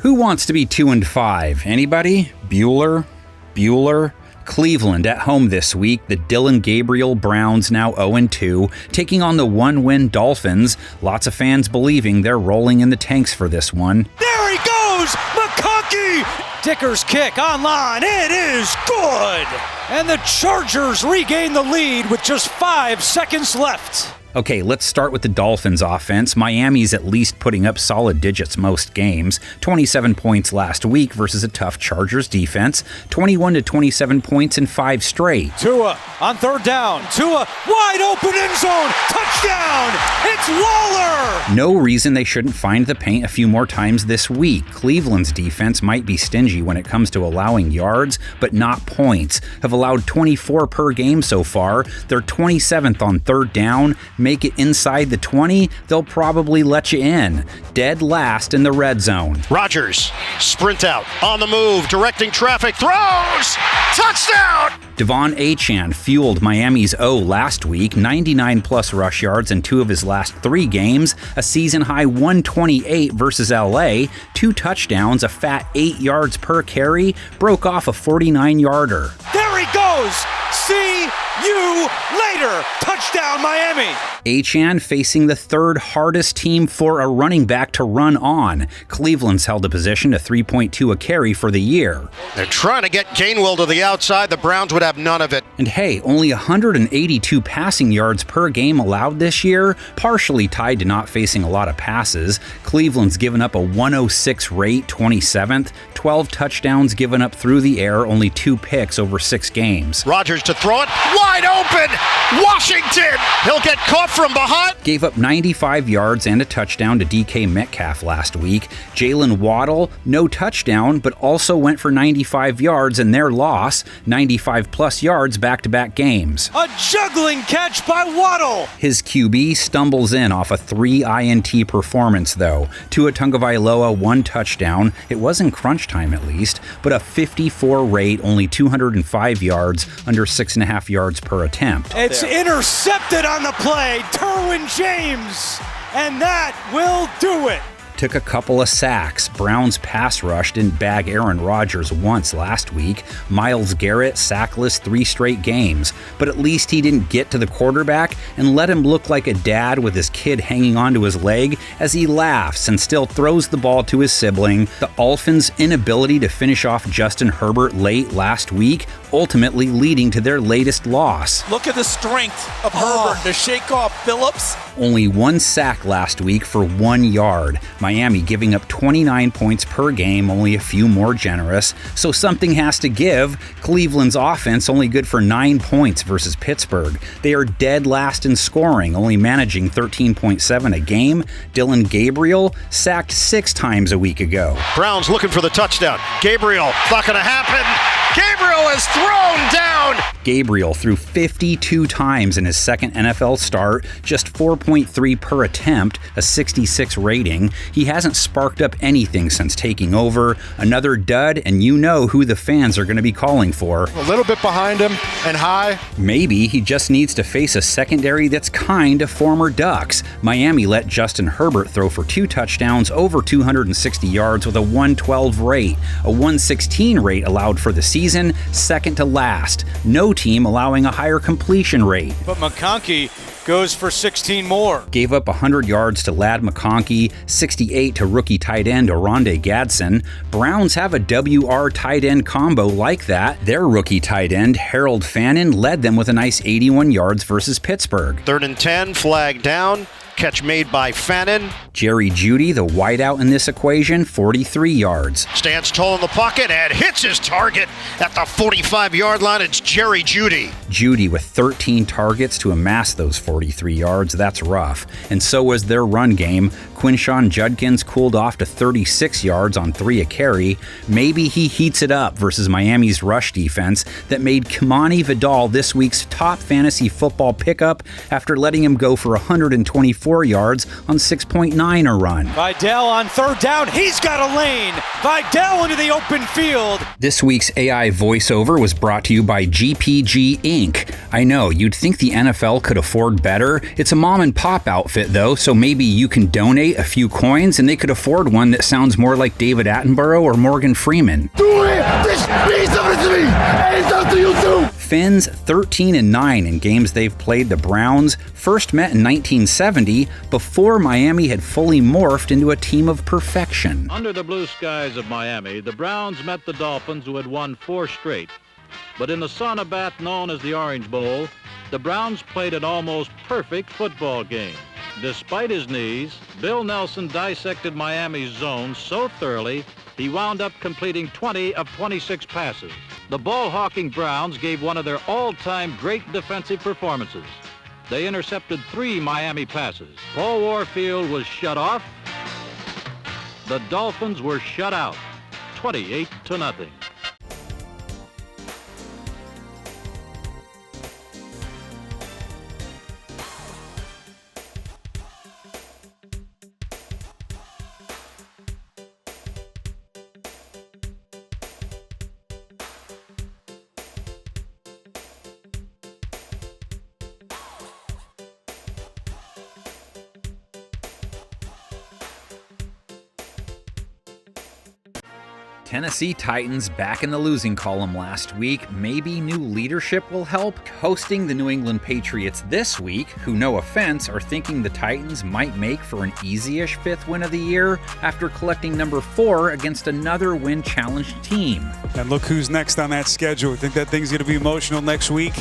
Who wants to be 2-5? Anybody? Bueller? Cleveland at home this week. The Dylan Gabriel Browns now 0-2, taking on the 1-win Dolphins. Lots of fans believing they're rolling in the tanks for this one. There he goes! McConkey! Dicker's kick online. It is good! And the Chargers regain the lead with just 5 seconds left. Okay, let's start with the Dolphins offense. Miami's at least putting up solid digits most games. 27 points last week versus a tough Chargers defense. 21 to 27 points in 5 straight. Tua on third down. Tua wide open end zone. Touchdown! It's Waller! No reason they shouldn't find the paint a few more times this week. Cleveland's defense might be stingy when it comes to allowing yards, but not points. Have allowed 24 per game so far. They're 27th on third down. Make it inside the 20, they'll probably let you in. Dead last in the red zone. Rodgers, sprint out, on the move, directing traffic, throws! Touchdown! Devon Achane fueled Miami's O last week, 99-plus rush yards in 2 of his last 3 games, a season-high 128 versus LA, 2 touchdowns, a fat 8 yards per carry, broke off a 49-yarder. There he goes! See you later! Touchdown, Miami! Achane facing the 3rd hardest team for a running back to run on. Cleveland's held a position to 3.2 a carry for the year. They're trying to get Gainwell to the outside. The Browns would have none of it. And hey, only 182 passing yards per game allowed this year, partially tied to not facing a lot of passes. Cleveland's given up a 106 rate, 27th, 12 touchdowns given up through the air, only 2 picks over 6 games. Rodgers to throw it, wide open! Washington! He'll get caught from behind. Gave up 95 yards and a touchdown to DK Metcalf last week. Jalen Waddle, no touchdown, but also went for 95 yards in their loss, 95-plus yards back-to-back games. A juggling catch by Waddle! His QB stumbles in off a 3 INT performance, though. Tua Tagovailoa, 1 touchdown. It was in crunch time, at least, but a 54 rate, only 205 yards, under 6.5 yards per attempt. It's intercepted on the play. Derwin James, and that will do it. Took a couple of sacks. Browns pass rush didn't bag Aaron Rodgers once last week. Myles Garrett sackless 3 straight games. But at least he didn't get to the quarterback and let him look like a dad with his kid hanging onto his leg as he laughs and still throws the ball to his sibling. The Dolphins' inability to finish off Justin Herbert late last week, ultimately leading to their latest loss. Look at the strength of Herbert to shake off Phillips. Only 1 sack last week for 1 yard. Miami giving up 29 points per game, only a few more generous. So something has to give. Cleveland's offense only good for 9 points versus Pittsburgh. They are dead last in scoring, only managing 13.7 a game. Dylan Gabriel sacked 6 times a week ago. Browns looking for the touchdown. Gabriel, not going to happen. Gabriel is thrown down. Gabriel threw 52 times in his second NFL start, just 4.3 per attempt, a 66 rating. He hasn't sparked up anything since taking over. Another dud, and you know who the fans are going to be calling for. A little bit behind him and high. Maybe he just needs to face a secondary that's kind of former Ducks. Miami let Justin Herbert throw for 2 touchdowns, over 260 yards with a 112 rate. A 116 rate allowed for the season, second to last. No team allowing a higher completion rate. But McConkey goes for 16 more. Gave up 100 yards to Ladd McConkey, 68 to rookie tight end Oronde Gadsden. Browns have a WR tight end combo like that. Their rookie tight end, Harold Fannin, led them with a nice 81 yards versus Pittsburgh. 3rd and 10, flag down. Catch made by Fannin. Jerry Jeudy, the wideout in this equation, 43 yards. Stands tall in the pocket and hits his target at the 45-yard line. It's Jerry Jeudy. Jeudy with 13 targets to amass those 43 yards. That's rough. And so was their run game. Quinshon Judkins cooled off to 36 yards on 3 a carry. Maybe he heats it up versus Miami's rush defense that made Kimani Vidal this week's top fantasy football pickup after letting him go for 124 yards on 6.9 a run. Vidal on third down. He's got a lane. Vidal into the open field. This week's AI voiceover was brought to you by GPG Inc. I know, you'd think the NFL could afford better. It's a mom and pop outfit though, so maybe you can donate a few coins and they could afford one that sounds more like David Attenborough or Morgan Freeman. Do it! This means something to me! And it's up to you too! Fins 13-9 in games they've played the Browns, first met in 1970 before Miami had fully morphed into a team of perfection. Under the blue skies of Miami, the Browns met the Dolphins, who had won 4 straight. But in the sauna bath known as the Orange Bowl, the Browns played an almost perfect football game. Despite his knees, Bill Nelson dissected Miami's zone so thoroughly, he wound up completing 20 of 26 passes. The ball-hawking Browns gave one of their all-time great defensive performances. They intercepted 3 Miami passes. Paul Warfield was shut off. The Dolphins were shut out, 28-0. Tennessee Titans back in the losing column last week. Maybe new leadership will help. Hosting the New England Patriots this week, who, no offense, are thinking the Titans might make for an easy-ish 5th win of the year after collecting number 4 against another win-challenged team. And look who's next on that schedule. I think that thing's going to be emotional next week,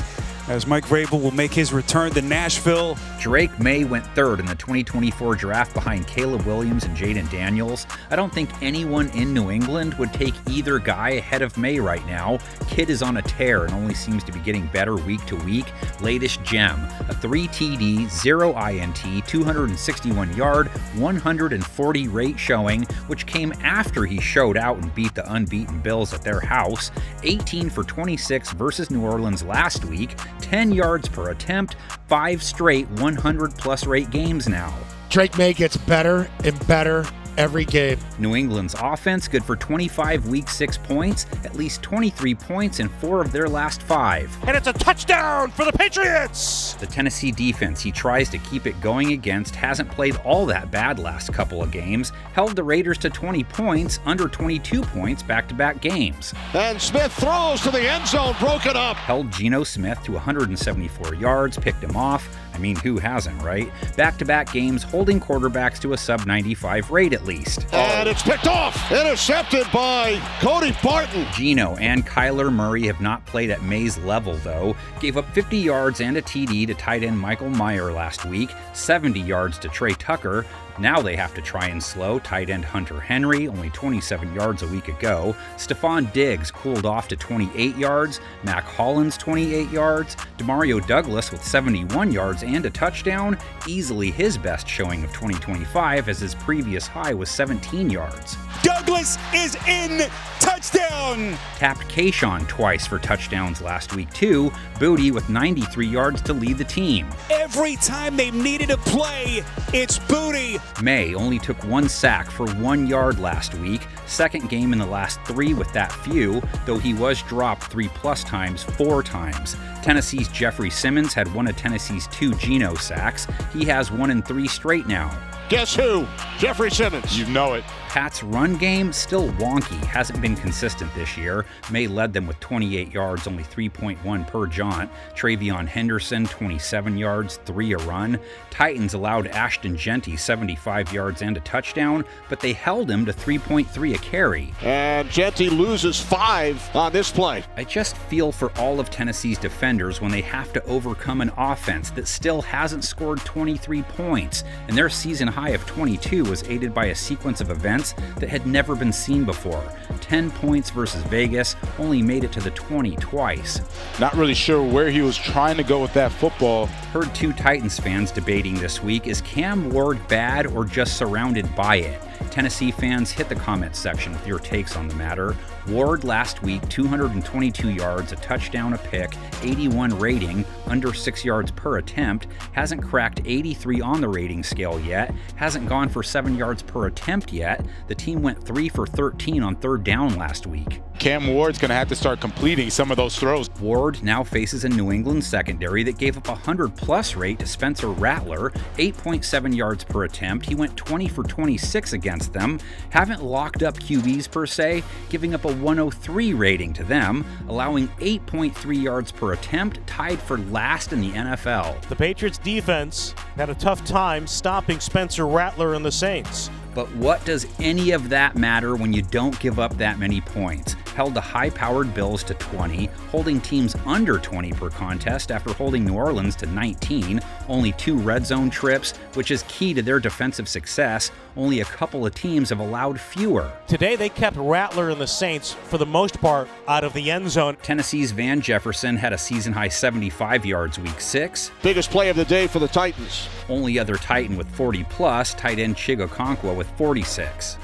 as Mike Vrabel will make his return to Nashville. Drake May went 3rd in the 2024 draft behind Caleb Williams and Jaden Daniels. I don't think anyone in New England would take either guy ahead of May right now. Kid is on a tear and only seems to be getting better week to week. Latest gem, a 3 TD, 0 INT, 261-yard, 140 rate showing, which came after he showed out and beat the unbeaten Bills at their house. 18 for 26 versus New Orleans last week. 10 yards per attempt, 5 straight 100-plus rate games now. Drake May gets better and better every game. New England's offense good for 25 Week 6 points, at least 23 points in 4 of their last 5. And it's a touchdown for the Patriots! The Tennessee defense he tries to keep it going against hasn't played all that bad last couple of games, held the Raiders to 20 points, under 22 points back-to-back games. And Smith throws to the end zone, broken up. Held Geno Smith to 174 yards, picked him off. I mean, who hasn't, right? Back-to-back games holding quarterbacks to a sub-95 rate at least. And it's picked off. Intercepted by Cody Barton. Geno and Kyler Murray have not played at May's level, though. Gave up 50 yards and a TD to tight end Michael Mayer last week, 70 yards to Trey Tucker. Now they have to try and slow tight end Hunter Henry, only 27 yards a week ago. Stephon Diggs cooled off to 28 yards. Mac Hollins 28 yards. Demario Douglas with 71 yards and a touchdown. Easily his best showing of 2025, as his previous high was 17 yards. Douglas is in! Touchdown! Tapped Kayshawn twice for touchdowns last week, too. Booty with 93 yards to lead the team. Every time they needed a play, it's Booty. May only took 1 sack for 1 yard last week. Second game in the last 3 with that few, though he was dropped 3+ times 4 times. Tennessee's Jeffrey Simmons had one of Tennessee's 2 Geno sacks. He has 1 in 3 straight now. Guess who? Jeffrey Simmons. You know it. Pat's run game still wonky, hasn't been consistent this year. May led them with 28 yards, only 3.1 per jaunt. Travion Henderson, 27 yards, 3 a run. Titans allowed Ashton Genty 75 yards and a touchdown, but they held him to 3.3 a carry. And Genty loses 5 on this play. I just feel for all of Tennessee's defenders when they have to overcome an offense that still hasn't scored 23 points, and their season high of 22 was aided by a sequence of events that had never been seen before. 10 points versus Vegas, only made it to the 20 twice. Not really sure where he was trying to go with that football. Heard 2 Titans fans debating this week, is Cam Ward bad or just surrounded by it? Tennessee fans, hit the comments section with your takes on the matter. Ward last week, 222 yards, a touchdown, a pick, 81 rating, under 6 yards per attempt, hasn't cracked 83 on the rating scale yet, hasn't gone for 7 yards per attempt yet. The team went 3 for 13 on 3rd down last week. Cam Ward's going to have to start completing some of those throws. Ward now faces a New England secondary that gave up a 100-plus rate to Spencer Rattler, 8.7 yards per attempt. He went 20 for 26 against them. Haven't locked up QBs per se, giving up a 103 rating to them, allowing 8.3 yards per attempt, tied for last in the NFL. The Patriots defense had a tough time stopping Spencer Rattler and the Saints. But what does any of that matter when you don't give up that many points? held the high-powered Bills to 20, holding teams under 20 per contest after holding New Orleans to 19, only 2 red zone trips, which is key to their defensive success. Only a couple of teams have allowed fewer. Today they kept Rattler and the Saints, for the most part, out of the end zone. Tennessee's Van Jefferson had a season-high 75 yards week 6. Biggest play of the day for the Titans. Only other Titan with 40-plus, tight end Chigokonkwo with 46.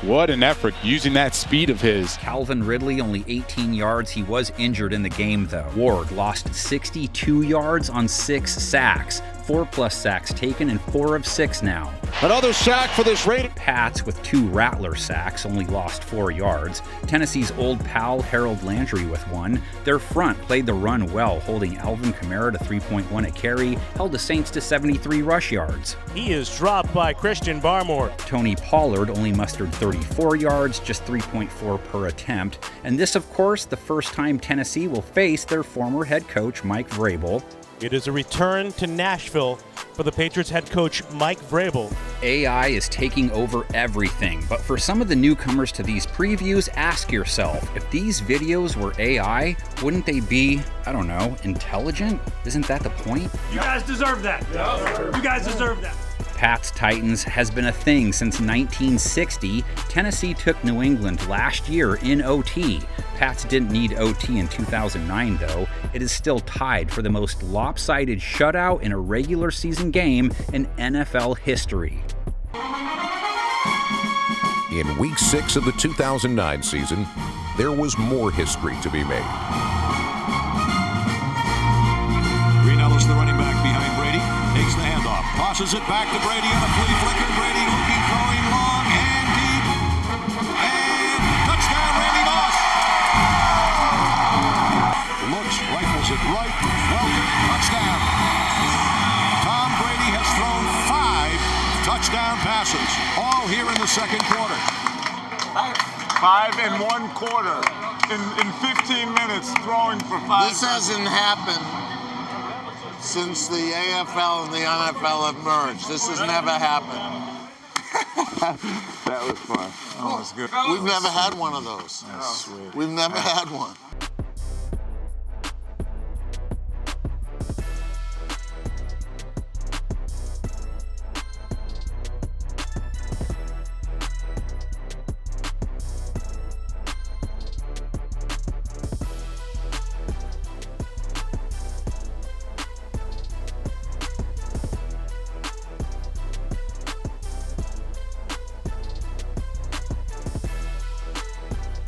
What an effort using that speed of his. Calvin Ridley, only 18 yards. He was injured in the game, though. Ward lost 62 yards on 6 sacks. 4+ sacks taken and 4 of 6 now. Another sack for this Raider. Pats with 2 Rattler sacks only lost 4 yards. Tennessee's old pal Harold Landry with 1. Their front played the run well, holding Alvin Kamara to 3.1 a carry, held the Saints to 73 rush yards. He is dropped by Christian Barmore. Tony Pollard only mustered 34 yards, just 3.4 per attempt. And this, of course, the first time Tennessee will face their former head coach Mike Vrabel. It is a return to Nashville for the Patriots head coach Mike Vrabel. AI is taking over everything, but for some of the newcomers to these previews, ask yourself, if these videos were AI, wouldn't they be, I don't know, intelligent? Isn't that the point? You guys deserve that. You guys deserve that. Pats Titans has been a thing since 1960. Tennessee took New England last year in OT. Pats didn't need OT in 2009, though. It is still tied for the most lopsided shutout in a regular season game in NFL history. In Week 6 of the 2009 season, there was more history to be made. Green Ellis, the running back behind Brady, takes the handoff, tosses it back to Brady on a flea flicker. Brady looking, throwing long and deep, and touchdown, Randy Moss. Looks, rifles it right, Welker, touchdown. Tom Brady has thrown 5 touchdown passes, all here in the second quarter. 5 in 1 quarter, in 15 minutes, throwing for 5. This hasn't happened since the AFL and the NFL have merged. This has never happened. That was fun. That was good. We've never had one of those. That's sweet. We've never had one.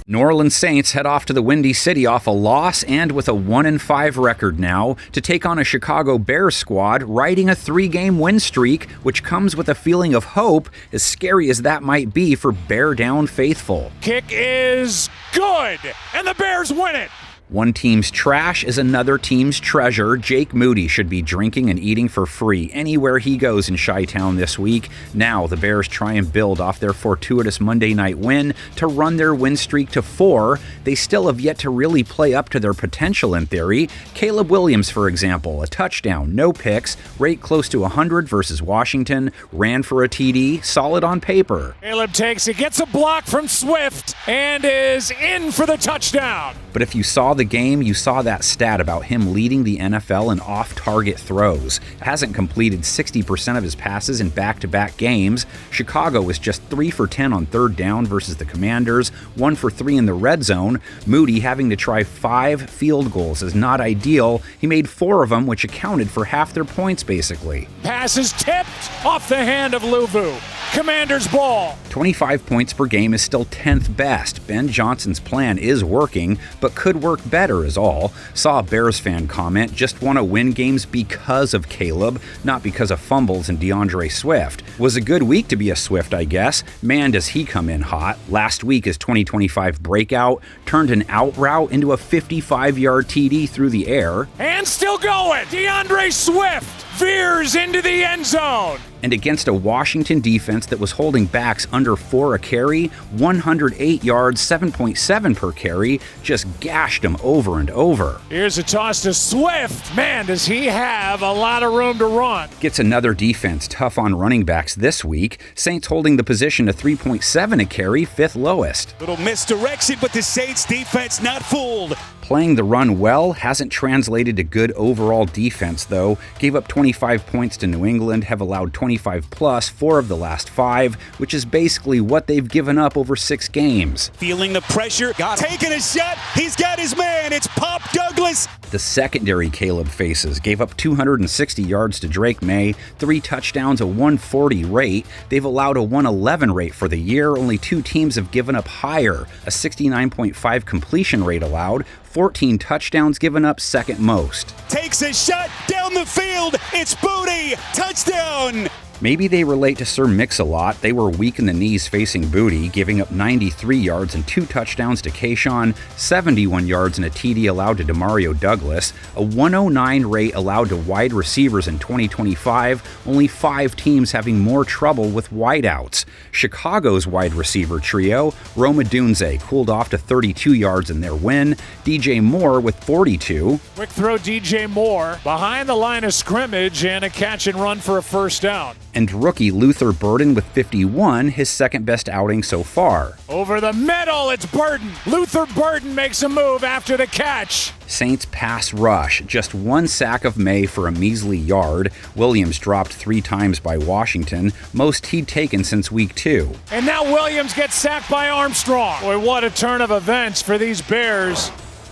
New Orleans Saints head off to the Windy City off a loss and with a 1-5 record now to take on a Chicago Bears squad riding a 3-game win streak, which comes with a feeling of hope, as scary as that might be for Bear Down faithful. Kick is good, and the Bears win it. One team's trash is another team's treasure. Jake Moody should be drinking and eating for free anywhere he goes in Chi-Town this week. Now the Bears try and build off their fortuitous Monday night win to run their win streak to 4. They still have yet to really play up to their potential in theory. Caleb Williams, for example, a touchdown, no picks, rate close to 100 versus Washington, ran for a TD, solid on paper. Caleb takes it, gets a block from Swift, and is in for the touchdown. But if you saw the game, you saw that stat about him leading the NFL in off-target throws. Hasn't completed 60% of his passes in back-to-back games. Chicago was just 3 for 10 on 3rd down versus the Commanders, 1 for 3 in the red zone. Moody having to try 5 field goals is not ideal. He made 4 of them, which accounted for half their points, basically. Pass is tipped off the hand of Luvu. Commanders ball. 25 points per game is still 10th best. Ben Johnson's plan is working, but could work better is all. Saw a Bears fan comment, just want to win games because of Caleb, not because of fumbles and DeAndre Swift. Was a good week to be a Swift, I guess. Man, does he come in hot. Last week, his 2025 breakout turned an out route into a 55-yard TD through the air. And still going. DeAndre Swift veers into the end zone. And against a Washington defense that was holding backs under 4 a carry, 108 yards, 7.7 per carry, just gashed them over and over. Here's a toss to Swift. Man, does he have a lot of room to run. Gets another defense tough on running backs this week. Saints holding the position to 3.7 a carry, 5th lowest. Little misdirection, but the Saints defense not fooled. Playing the run well hasn't translated to good overall defense, though. Gave up 25 points to New England, have allowed 25 plus 4 of the last 5, which is basically what they've given up over 6 games. Feeling the pressure, taking a shot, he's got his man, it's Pop Douglas. The secondary Caleb faces gave up 260 yards to Drake May, 3 touchdowns, a 140 rate. They've allowed a 111 rate for the year. Only 2 teams have given up higher, a 69.5 completion rate allowed, 14 touchdowns given up, second most. Takes a shot down the field, it's Booty, touchdown! Maybe they relate to Sir Mix-a-Lot. They were weak in the knees facing Booty, giving up 93 yards and 2 touchdowns to Kayshawn, 71 yards and a TD allowed to Demario Douglas, a 109 rate allowed to wide receivers in 2025, only 5 teams having more trouble with wideouts. Chicago's wide receiver trio, Roma Dunze, cooled off to 32 yards in their win, DJ Moore with 42. Quick throw DJ Moore behind the line of scrimmage and a catch and run for a first down. And rookie Luther Burden with 51, his second best outing so far. Over the middle, it's Burden. Luther Burden makes a move after the catch. Saints pass rush, just 1 sack of May for a measly yard. Williams dropped 3 times by Washington, most he'd taken since week 2. And now Williams gets sacked by Armstrong. Boy, what a turn of events for these Bears.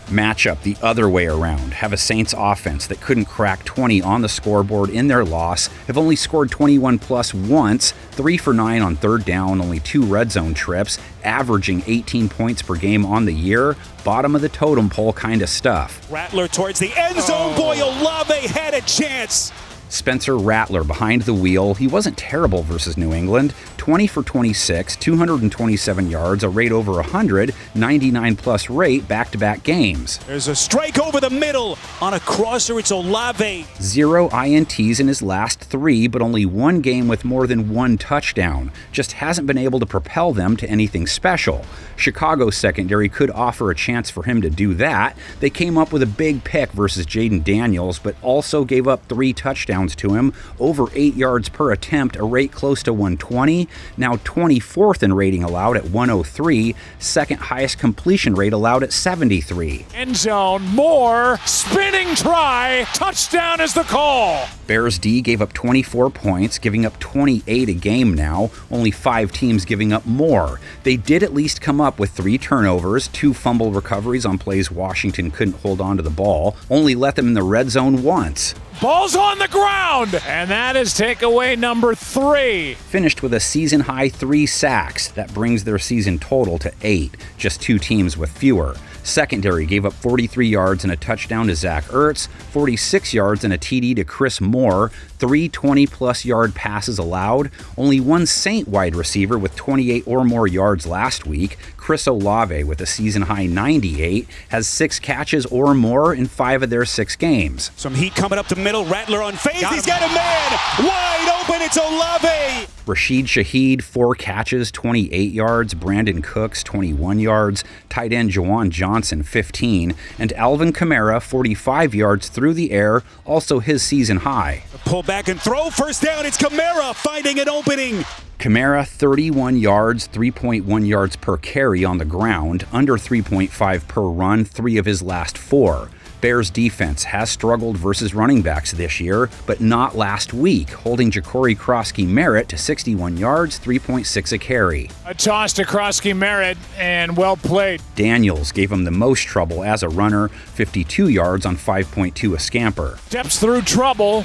Matchup the other way around. Have a Saints offense that couldn't crack 20 on the scoreboard in their loss, have only scored 21 plus once, 3 for 9 on third down, only 2 red zone trips, averaging 18 points per game on the year, bottom of the totem pole kind of stuff. Rattler towards the end zone, boy, Olave had a chance. Spencer Rattler behind the wheel. He wasn't terrible versus New England. 20 for 26, 227 yards, a rate over 100, 99 plus rate back-to-back games. There's a strike over the middle on a crosser. It's Olave. 0 INTs in his last 3, but only 1 game with more than 1 touchdown. Just hasn't been able to propel them to anything special. Chicago's secondary could offer a chance for him to do that. They came up with a big pick versus Jaden Daniels, but also gave up 3 touchdowns to him, over 8 yards per attempt, a rate close to 120, now 24th in rating allowed at 103, second highest completion rate allowed at 73. End zone, Moore, spinning try, touchdown is the call. Bears D gave up 24 points, giving up 28 a game now, only 5 teams giving up more. They did at least come up with 3 turnovers, 2 fumble recoveries on plays Washington couldn't hold on to the ball, only let them in the red zone once. Ball's on the ground, and that is takeaway number 3. Finished with a season-high 3 sacks. That brings their season total to 8, just 2 teams with fewer. Secondary gave up 43 yards and a touchdown to Zach Ertz, 46 yards and a TD to Chris Moore, 3 20-plus yard passes allowed, only 1 Saint wide receiver with 28 or more yards last week. Chris Olave with a season-high 98 has 6 catches or more in 5 of their 6 games. Some heat coming up the middle. Rattler unfazed. He's got a man wide open. It's Olave. Rashid Shaheed, 4 catches, 28 yards. Brandon Cooks, 21 yards. Tight end Jawan Johnson, 15. And Alvin Kamara, 45 yards through the air, also his season high. Pull back and throw. First down. It's Kamara finding an opening. Kamara, 31 yards, 3.1 yards per carry on the ground, under 3.5 per run, 3 of his last 4. Bears defense has struggled versus running backs this year, but not last week, holding Ja'Cory Krosky-Merritt to 61 yards, 3.6 a carry. A toss to Krosky-Merritt, and well played. Daniels gave him the most trouble as a runner, 52 yards on 5.2 a scamper. Steps through trouble,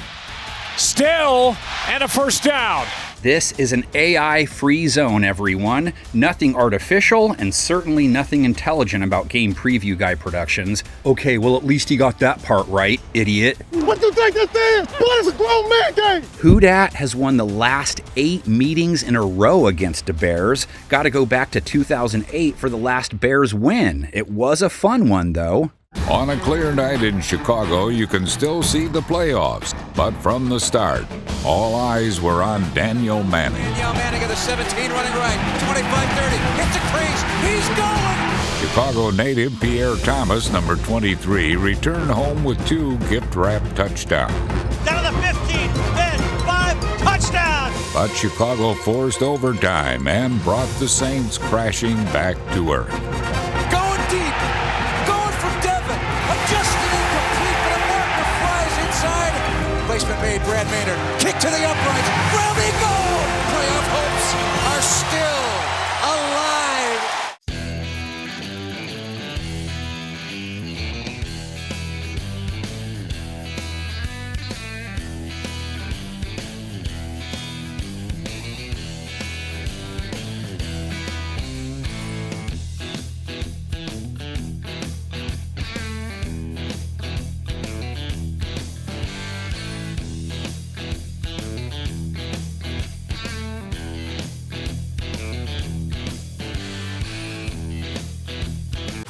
still, and a first down. This is an AI-free zone, everyone. Nothing artificial and certainly nothing intelligent about Game Preview Guy Productions. Okay, well at least you got that part right, idiot. What do you think this is? Boy, it's a grown man game. Whodat has won the last 8 meetings in a row against the Bears. Got to go back to 2008 for the last Bears win. It was a fun one, though. On a clear night in Chicago, you can still see the playoffs, but from the start, all eyes were on Daniel Manning. Daniel Manning at the 17, running right, 25-30, hits a crease, he's going! Chicago native Pierre Thomas, number 23, returned home with 2 gift-wrapped touchdowns. Down to the 15, then 5, touchdown! But Chicago forced overtime and brought the Saints crashing back to earth. Going deep, going for Devin, adjusted incomplete, but a marker flies inside. Placement made, Brad Maynard, kick to the uprights, grounding goal! Playoff hopes are still alive.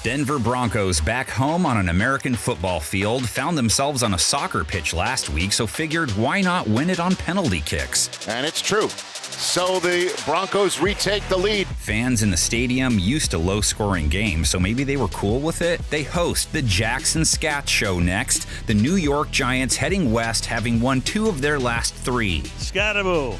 Denver Broncos back home on an American football field found themselves on a soccer pitch last week, so figured why not win it on penalty kicks? And it's true. So the Broncos retake the lead. Fans in the stadium used to low-scoring games, so maybe they were cool with it. They host the Jackson Scat Show next. The New York Giants heading west, having won 2 of their last 3. Scatterbo,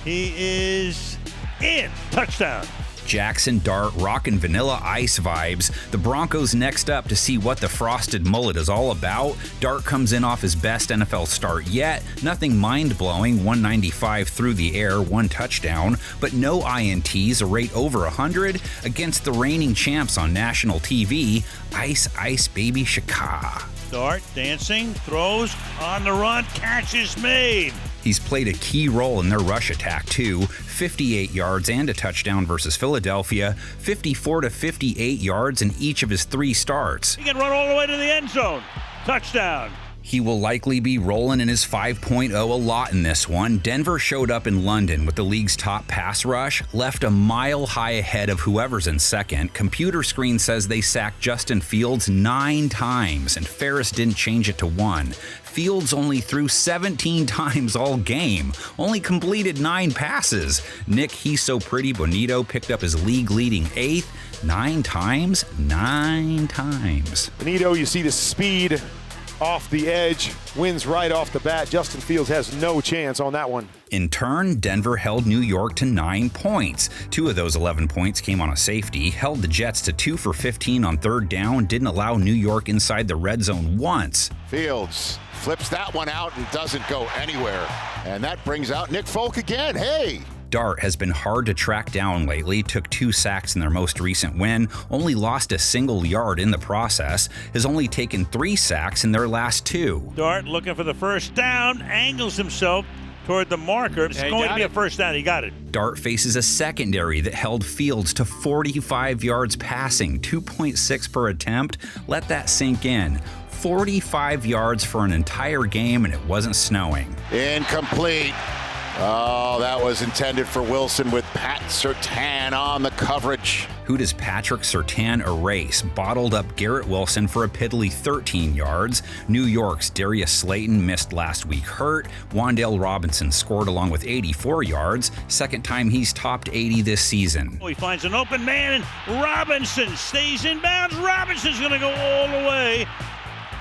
he is in. Touchdown. Jackson, Dart, rock and vanilla ice vibes. The Broncos next up to see what the frosted mullet is all about. Dart comes in off his best NFL start yet. Nothing mind-blowing, 195 through the air, 1 touchdown, but no INTs, a rate over 100 against the reigning champs on national TV, Ice Ice Baby Shaka. Dart dancing, throws, on the run, catch is made. He's played a key role in their rush attack too, 58 yards and a touchdown versus Philadelphia, 54 to 58 yards in each of his 3 starts. He can run all the way to the end zone. Touchdown. He will likely be rolling in his 5.0 a lot in this one. Denver showed up in London with the league's top pass rush, left a mile high ahead of whoever's in second. Computer screen says they sacked Justin Fields 9 times, and Ferris didn't change it to 1. Fields only threw 17 times all game, only completed 9 passes. Nick He's So Pretty Bonito picked up his league-leading 8th, 9 times. Bonito, you see the speed off the edge, wins right off the bat. Justin Fields has no chance on that one. In turn, Denver held New York to 9 points. 2 of those 11 points came on a safety, held the Jets to 2 for 15 on 3rd down, didn't allow New York inside the red zone once. Fields flips that one out and doesn't go anywhere. And that brings out Nick Folk again. Hey! Dart has been hard to track down lately, took 2 sacks in their most recent win, only lost a single yard in the process, has only taken 3 sacks in their last 2. Dart looking for the first down, angles himself toward the marker. It's going to be a first down. He got it. Dart faces a secondary that held Fields to 45 yards passing, 2.6 per attempt. Let that sink in. 45 yards for an entire game, and it wasn't snowing. Incomplete. Oh, that was intended for Wilson with Pat Surtain on the coverage. Who does Patrick Surtain erase? Bottled up Garrett Wilson for a piddly 13 yards. New York's Darius Slayton missed last week hurt. Wan'Dale Robinson scored along with 84 yards. Second time he's topped 80 this season. He finds an open man, and Robinson stays in bounds. Robinson's going to go all the way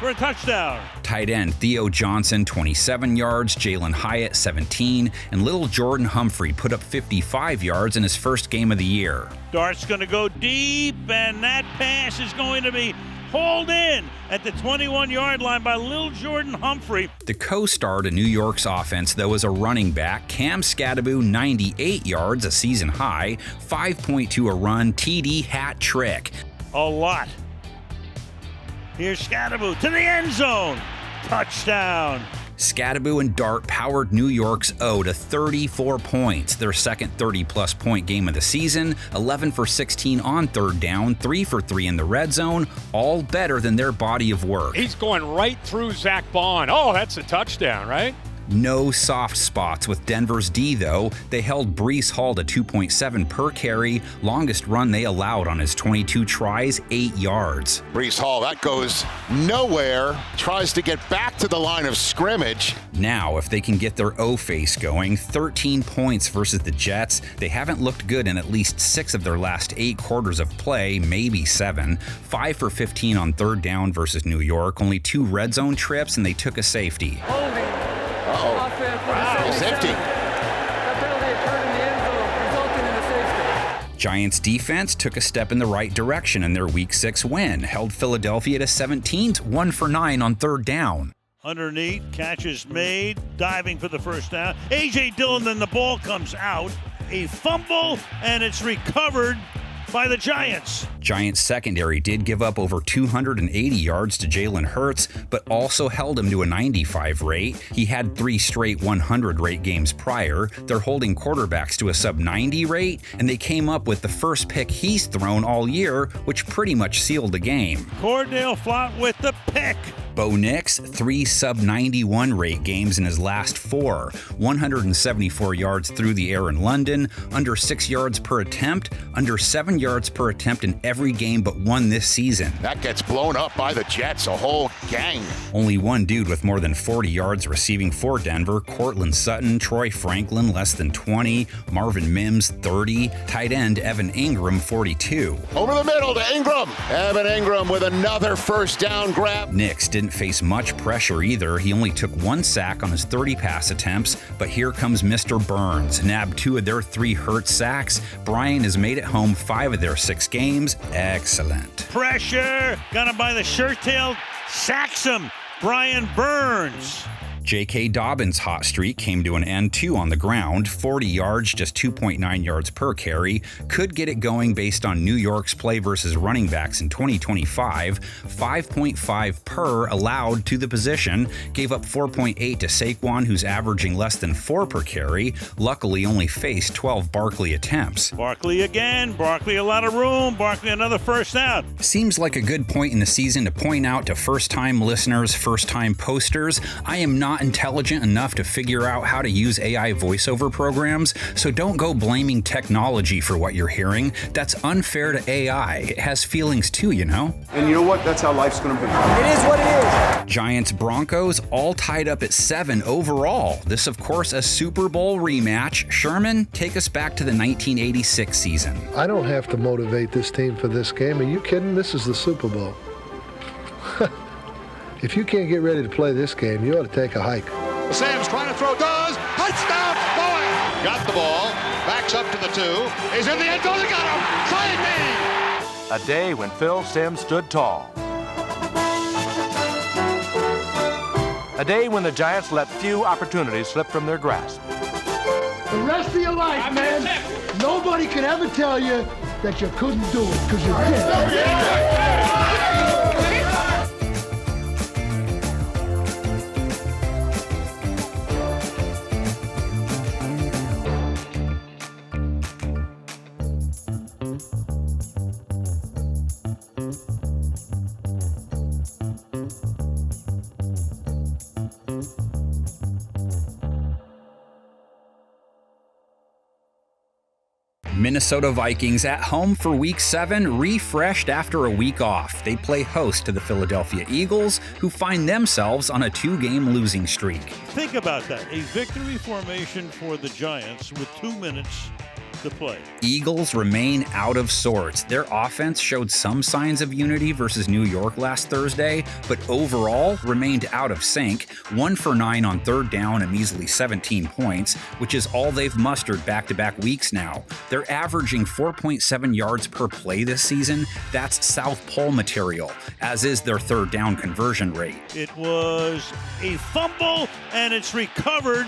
for a touchdown. Tight end Theo Johnson, 27 yards, Jalen Hyatt, 17, and little Jordan Humphrey put up 55 yards in his first game of the year. Dart's going to go deep, and that pass is going to be hauled in at the 21-yard line by little Jordan Humphrey. The co-star to New York's offense, though, is a running back, Cam Scatterbo, 98 yards, a season high, 5.2 a run, TD hat trick. A lot. Here's Scatterbo to the end zone. Touchdown. Scatterbo and Dart powered New York's O to 34 points, their second 30-plus point game of the season, 11 for 16 on 3rd down, 3 for 3 in the red zone, all better than their body of work. He's going right through Zach Bond. Oh, that's a touchdown, right? No soft spots with Denver's D, though. They held Breece Hall to 2.7 per carry, longest run they allowed on his 22 tries, 8 yards. Breece Hall, that goes nowhere, tries to get back to the line of scrimmage. Now, if they can get their O-face going, 13 points versus the Jets. They haven't looked good in at least 6 of their last 8 quarters of play, maybe 7. 5 for 15 on third down versus New York. Only 2 red zone trips, and they took a safety. Wow, safety. That penalty occurred in the end zone, resulting in the safety. Giants defense took a step in the right direction in their Week 6 win, held Philadelphia to 17, 1 for 9 on third down. Underneath, catches made, diving for the first down. A.J. Dillon, then the ball comes out. A fumble, and it's recovered by the Giants. Giants secondary did give up over 280 yards to Jalen Hurts, but also held him to a 95 rate. He had 3 straight 100 rate games prior. They're holding quarterbacks to a sub-90 rate, and they came up with the first pick he's thrown all year, which pretty much sealed the game. Cordell Flott with the pick. Bo Nix, 3 sub-91 rate games in his last 4. 174 yards through the air in London, under 6 yards per attempt, under 7 yards per attempt in every game but one this season. That gets blown up by the Jets, a whole gang. Only one dude with more than 40 yards receiving for Denver, Cortland Sutton. Troy Franklin, less than 20. Marvin Mims, 30. Tight end Evan Ingram, 42. Over the middle to Ingram. Evan Ingram with another first down grab. Nix didn't face much pressure either. He only took 1 sack on his 30 pass attempts, but here comes Mr. Burns. Nabbed 2 of their 3 Hurts sacks. Brian has made it home 5 of their 6 games. Excellent. Pressure. Got him by the shirt tail. Sacks him. Brian Burns. J.K. Dobbins' hot streak came to an end too on the ground. 40 yards, just 2.9 yards per carry. Could get it going based on New York's play versus running backs in 2025. 5.5 per allowed to the position. Gave up 4.8 to Saquon, who's averaging less than 4 per carry. Luckily only faced 12 Barkley attempts. Barkley again. Barkley a lot of room. Barkley another first down. Seems like a good point in the season to point out to first-time listeners, first-time posters, I am not intelligent enough to figure out how to use AI voiceover programs, so don't go blaming technology for what you're hearing. That's unfair to AI. It has feelings too, you know? And you know what? That's how life's going to be. It is what it is. Giants Broncos all tied up at 7 overall. This, of course, a Super Bowl rematch. Sherman, take us back to the 1986 season. I don't have to motivate this team for this game. Are you kidding? This is the Super Bowl. If you can't get ready to play this game, you ought to take a hike. Sam's trying to throw, does. Touchdown, Boyd. Got the ball, backs up to the 2. He's in the end zone, got him. Side me. A day when Phil Simms stood tall. A day when the Giants let few opportunities slip from their grasp. The rest of your life, man, nobody can ever tell you that you couldn't do it, because you did. Minnesota Vikings at home for Week 7, refreshed after a week off. They play host to the Philadelphia Eagles, who find themselves on a 2-game losing streak. Think about that. A victory formation for the Giants with 2 minutes to play. Eagles remain out of sorts. Their offense showed some signs of unity versus New York last Thursday, but overall remained out of sync. 1 for 9 on third down and measly 17 points, which is all they've mustered back-to-back weeks now. They're averaging 4.7 yards per play this season. That's South Pole material, as is their third down conversion rate. It was a fumble, and it's recovered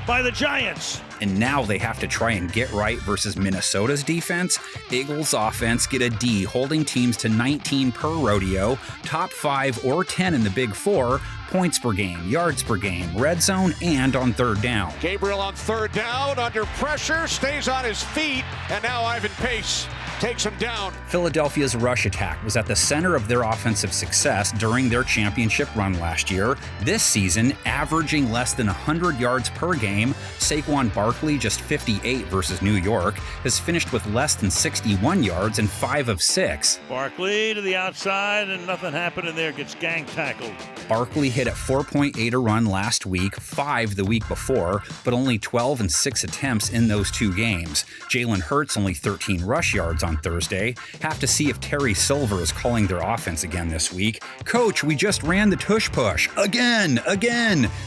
by the Giants. And now they have to try and get right versus Minnesota's defense. Eagles offense get a D, holding teams to 19 per rodeo, top 5 or 10 in the Big 4, points per game, yards per game, red zone, and on third down. Gabriel on third down, under pressure, stays on his feet, and now Ivan Pace takes him down. Philadelphia's rush attack was at the center of their offensive success during their championship run last year. This season, averaging less than 100 yards per game, Saquon Barkley, just 58 versus New York, has finished with less than 61 yards and 5 of 6. Barkley to the outside, and nothing happening there. Gets gang tackled. Barkley hit at 4.8 a run last week, 5 the week before, but only 12 and 6 attempts in those 2 games. Jalen Hurts only 13 rush yards on Thursday. Have to see if Terry Silver is calling their offense again this week. Coach, we just ran the tush push. Again.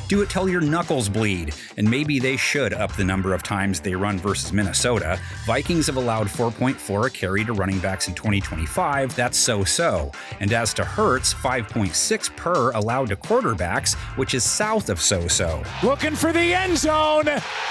Do it till your knuckles bleed. And maybe they should up the number of times they run versus Minnesota. Vikings have allowed 4.4 a carry to running backs in 2025. That's so-so. And as to Hurts, 5.6 per allowed to quarterbacks, which is south of so-so. Looking for the end zone.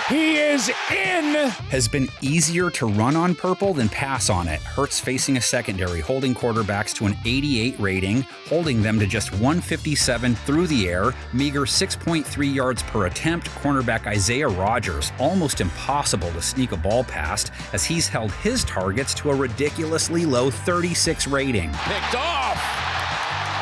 He is in. Has been easier to run on purple than pass on it. Hurts facing a secondary, holding quarterbacks to an 88 rating, holding them to just 157 through the air, meager 6.3 yards per attempt. Cornerback Isaiah Rodgers, almost impossible to sneak a ball past, as he's held his targets to a ridiculously low 36 rating. Picked off.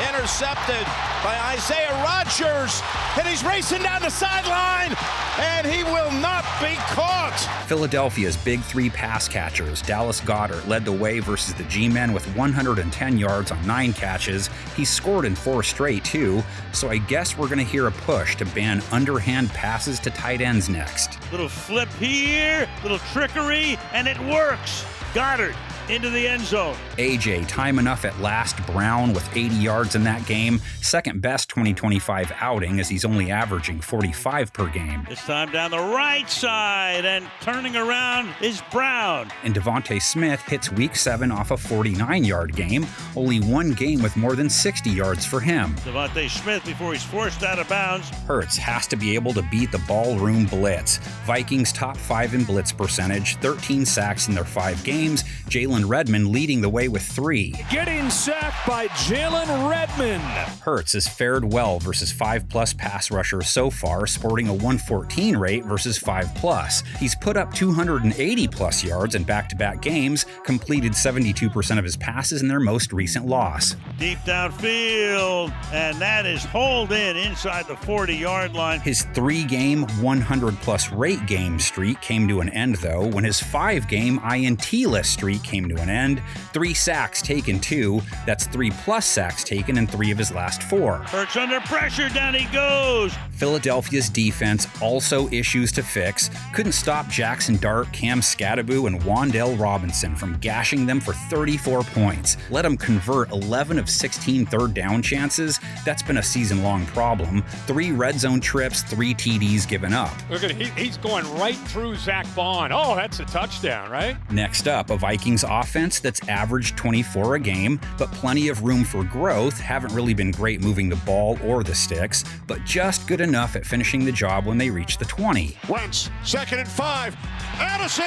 Intercepted by Isaiah Rodgers, and he's racing down the sideline, and he will not be caught. Philadelphia's big 3 pass catchers, Dallas Goedert, led the way versus the G-men with 110 yards on 9 catches. He scored in 4 straight, too, so I guess we're going to hear a push to ban underhand passes to tight ends next. Little flip here, little trickery, and it works. Goddard into the end zone. AJ, time enough at last. Brown with 80 yards in that game. Second best 2025 outing, as he's only averaging 45 per game. This time down the right side, and turning around is Brown. And Devontae Smith hits week 7 off a 49-yard game. Only 1 game with more than 60 yards for him. Devontae Smith before he's forced out of bounds. Hurts has to be able to beat the ballroom blitz. Vikings top 5 in blitz percentage, 13 sacks in their 5 games. Jalen Redmond leading the way with 3. Getting sacked by Jalen Redmond. Hurts has fared well versus 5+ pass rushers so far, sporting a 114 rate versus 5+. He's put up 280+ yards in back-to-back games, completed 72% of his passes in their most recent loss. Deep downfield, and that is hauled in inside the 40-yard line. His 3-game, 100+ rate game streak came to an end, though, when his 5-game INT list streak came to an end. 3 sacks taken, too. That's 3+ sacks taken in 3 of his last 4. Hurts under pressure, down he goes. Philadelphia's defense also issues to fix. Couldn't stop Jackson Dart, Cam Scatterbu, and Wan'Dale Robinson from gashing them for 34 points. Let them convert 11 of 16 third down chances. That's been a season-long problem. 3 red zone trips, 3 TDs given up. Look at he's going right through Zach Bond. Oh, that's a touchdown, right? Next up, a Vikings offense that's averaged 24 a game, but plenty of room for growth. Haven't really been great moving the ball or the sticks, but just good enough at finishing the job when they reach the 20. Wentz, 2nd and 5. Addison,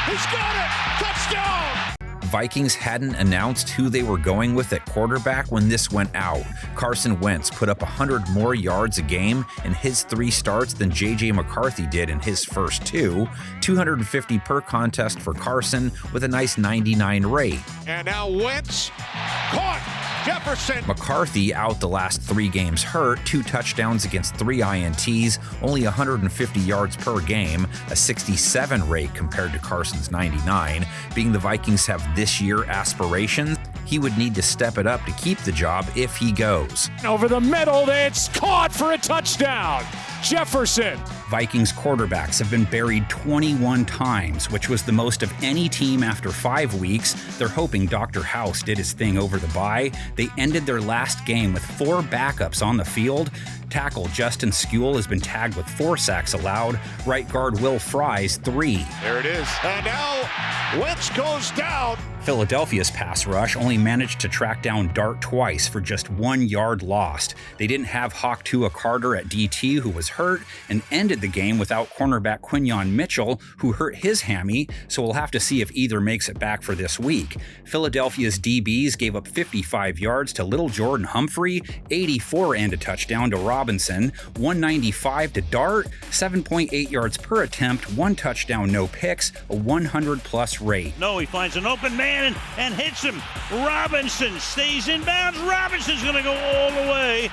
he's got it! Touchdown! Vikings hadn't announced who they were going with at quarterback when this went out. Carson Wentz put up 100 more yards a game in his 3 starts than J.J. McCarthy did in his first 2. 250 per contest for Carson with a nice 99 rate. And now Wentz caught. Jefferson. McCarthy out the last 3 games hurt, 2 touchdowns against 3 INTs, only 150 yards per game, a 67 rate compared to Carson's 99. Being the Vikings have this year aspirations, he would need to step it up to keep the job if he goes. Over the middle, it's caught for a touchdown. Jefferson. Vikings quarterbacks have been buried 21 times, which was the most of any team after 5 weeks. They're hoping Dr. House did his thing over the bye. They ended their last game with 4 backups on the field. Tackle Justin Skule has been tagged with 4 sacks allowed. Right guard Will Fries, 3. There it is. And now Wentz goes down. Philadelphia's pass rush only managed to track down Dart twice for just 1 yard lost. They didn't have Hawk Tua Carter at DT, who was hurt, and ended the game without cornerback Quinyon Mitchell, who hurt his hammy, so we'll have to see if either makes it back for this week. Philadelphia's DBs gave up 55 yards to Little Jordan Humphrey, 84 and a touchdown to Robinson, 195 to Dart, 7.8 yards per attempt, 1 touchdown, no picks, a 100+ rate. No, he finds an open man. man and hits him. Robinson stays in bounds. Robinson's going to go all the way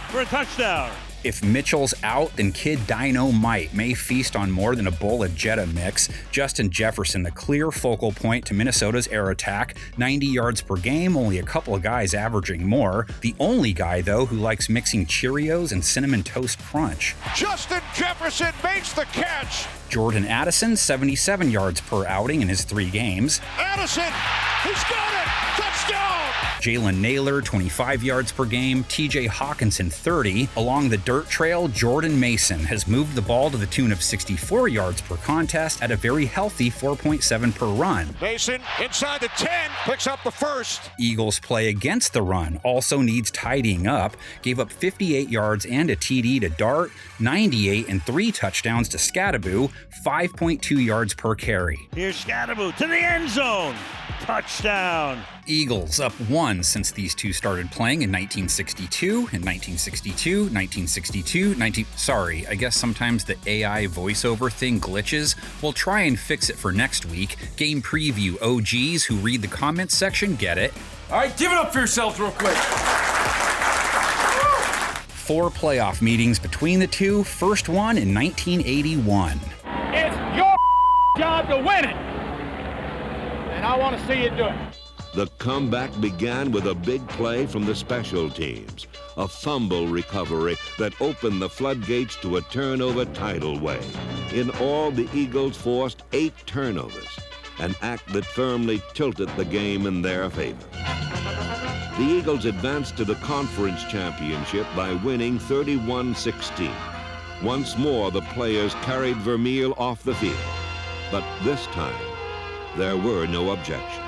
for a touchdown. If Mitchell's out, then Kid Dynamite may feast on more than a bowl of Jetta mix. Justin Jefferson, the clear focal point to Minnesota's air attack, 90 yards per game, only a couple of guys averaging more. The only guy, though, who likes mixing Cheerios and Cinnamon Toast Crunch. Justin Jefferson makes the catch. Jordan Addison, 77 yards per outing in his 3 games. Addison, he's got it! Touchdown! Jalen Naylor, 25 yards per game. TJ Hawkinson, 30. Along the dirt trail, Jordan Mason has moved the ball to the tune of 64 yards per contest at a very healthy 4.7 per run. Mason inside the 10, picks up the first. Eagles' play against the run also needs tidying up. Gave up 58 yards and a TD to Dart, 98 and 3 touchdowns to Scadaboo, 5.2 yards per carry. Here's Scadaboo to the end zone. Touchdown. Eagles up 1 since these two started playing in 1962, Sorry, I guess sometimes the AI voiceover thing glitches. We'll try and fix it for next week. Game preview OGs who read the comments section get it. All right, give it up for yourselves real quick. 4 playoff meetings between the two, first one in 1981. It's your job to win it. And I want to see you do it. The comeback began with a big play from the special teams, a fumble recovery that opened the floodgates to a turnover tidal wave. In all, the Eagles forced 8 turnovers, an act that firmly tilted the game in their favor. The Eagles advanced to the conference championship by winning 31-16. Once more, the players carried Vermeil off the field, but this time, there were no objections.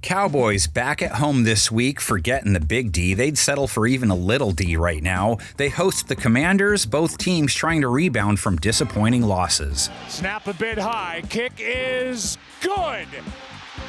Cowboys back at home this week, forgetting the big D. They'd settle for even a little D right now. They host the Commanders, both teams trying to rebound from disappointing losses. Snap a bit high. Kick is good.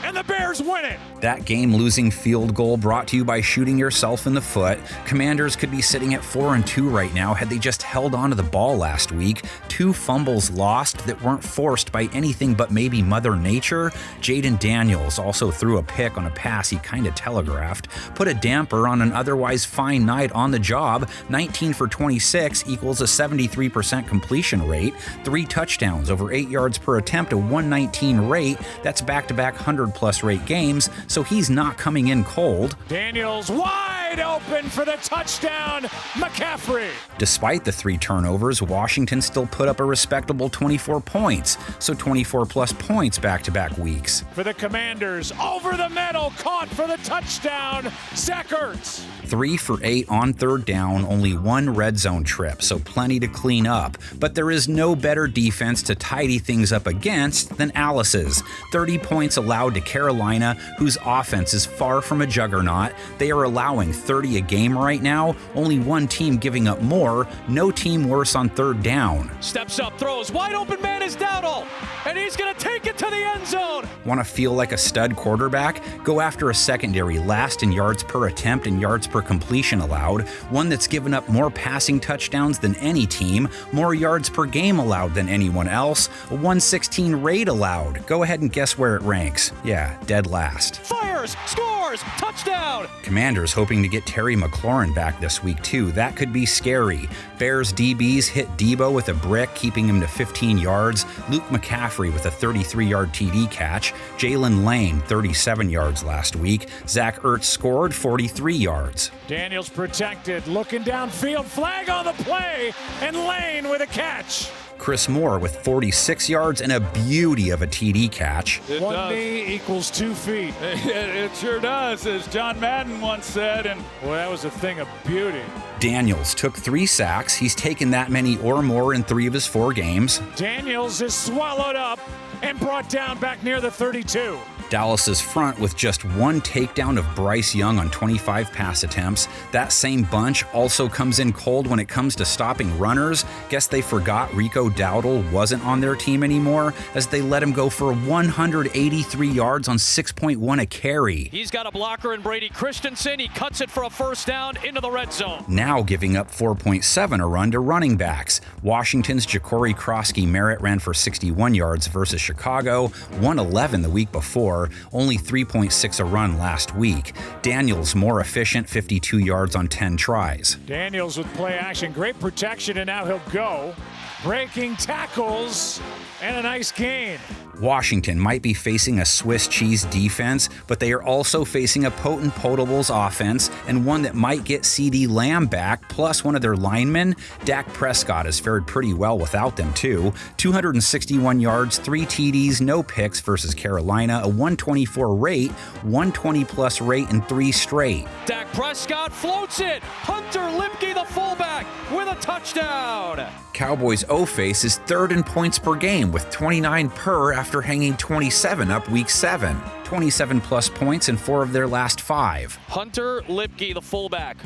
And the Bears win it. That game-losing field goal brought to you by shooting yourself in the foot. Commanders could be sitting at 4-2 right now had they just held onto the ball last week. 2 fumbles lost that weren't forced by anything but maybe Mother Nature. Jaden Daniels also threw a pick on a pass he kind of telegraphed. Put a damper on an otherwise fine night on the job. 19 for 26 equals a 73% completion rate. 3 touchdowns, over 8 yards per attempt, a 119 rate. That's back-to-back 100-plus rate games, so he's not coming in cold. Daniels wide open for the touchdown, McCaffrey. Despite the 3 turnovers, Washington still put up a respectable 24 points, so 24-plus points back-to-back weeks. For the Commanders, over the middle, caught for the touchdown, Zach Ertz. 3 for 8 on 3rd down, only 1 red zone trip, so plenty to clean up. But there is no better defense to tidy things up against than Alice's. 30 points allowed to Carolina, whose offense is far from a juggernaut. They are allowing 30 a game right now, only one team giving up more, no team worse on 3rd down. Steps up, throws, wide open man is Dowdle, and he's going to take it to the end zone. Want to feel like a stud quarterback? Go after a secondary last in yards per attempt and yards per completion allowed, one that's given up more passing touchdowns than any team, more yards per game allowed than anyone else, a 116 rate allowed. Go ahead and guess where it ranks. Yeah, dead last. Fires, scores, touchdown! Commanders hoping to get Terry McLaurin back this week too. That could be scary. Bears DBs hit Debo with a brick, keeping him to 15 yards. Luke McCaffrey with a 33-yard TD catch. Jalen Lane, 37 yards last week. Zach Ertz scored 43 yards. Daniels protected, looking downfield, flag on the play, and Lane with a catch. Chris Moore with 46 yards and a beauty of a TD catch. One knee equals 2 feet. It sure does, as John Madden once said, and boy, that was a thing of beauty. Daniels took 3 sacks. He's taken that many or more in 3 of his 4 games. Daniels is swallowed up and brought down back near the 32. Dallas's front with just one takedown of Bryce Young on 25 pass attempts. That same bunch also comes in cold when it comes to stopping runners. Guess they forgot Rico Dowdle wasn't on their team anymore as they let him go for 183 yards on 6.1 a carry. He's got a blocker in Brady Christensen. He cuts it for a first down into the red zone. Now giving up 4.7 a run to running backs. Washington's Ja'Cory Crosky-Merritt ran for 61 yards versus Chicago, 111 the week before, only 3.6 a run last week. Daniels more efficient, 52 yards on 10 tries. Daniels with play action, great protection, and now he'll go. Breaking tackles and a nice gain. Washington might be facing a Swiss cheese defense, but they are also facing a potent Potables offense and one that might get CD Lamb back, plus one of their linemen. Dak Prescott has fared pretty well without them too. 261 yards, 3 TDs, no picks versus Carolina, a 124 rate, 120 plus rate in 3 straight. Dak Prescott floats it. Hunter Lipke, the fullback, with a touchdown. Cowboys' O-Face is third in points per game with 29 per after hanging 27 up week 7. 27 plus points in 4 of their last 5. Hunter Lipke, the fullback,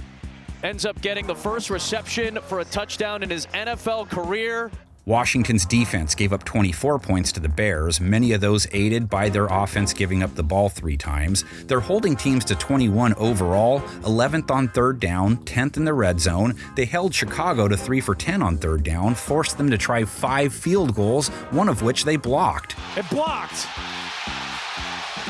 ends up getting the first reception for a touchdown in his NFL career. Washington's defense gave up 24 points to the Bears, many of those aided by their offense giving up the ball 3 times. They're holding teams to 21 overall, 11th on third down, 10th in the red zone. They held Chicago to 3 for 10 on third down, forced them to try 5 field goals, one of which they blocked. It blocked.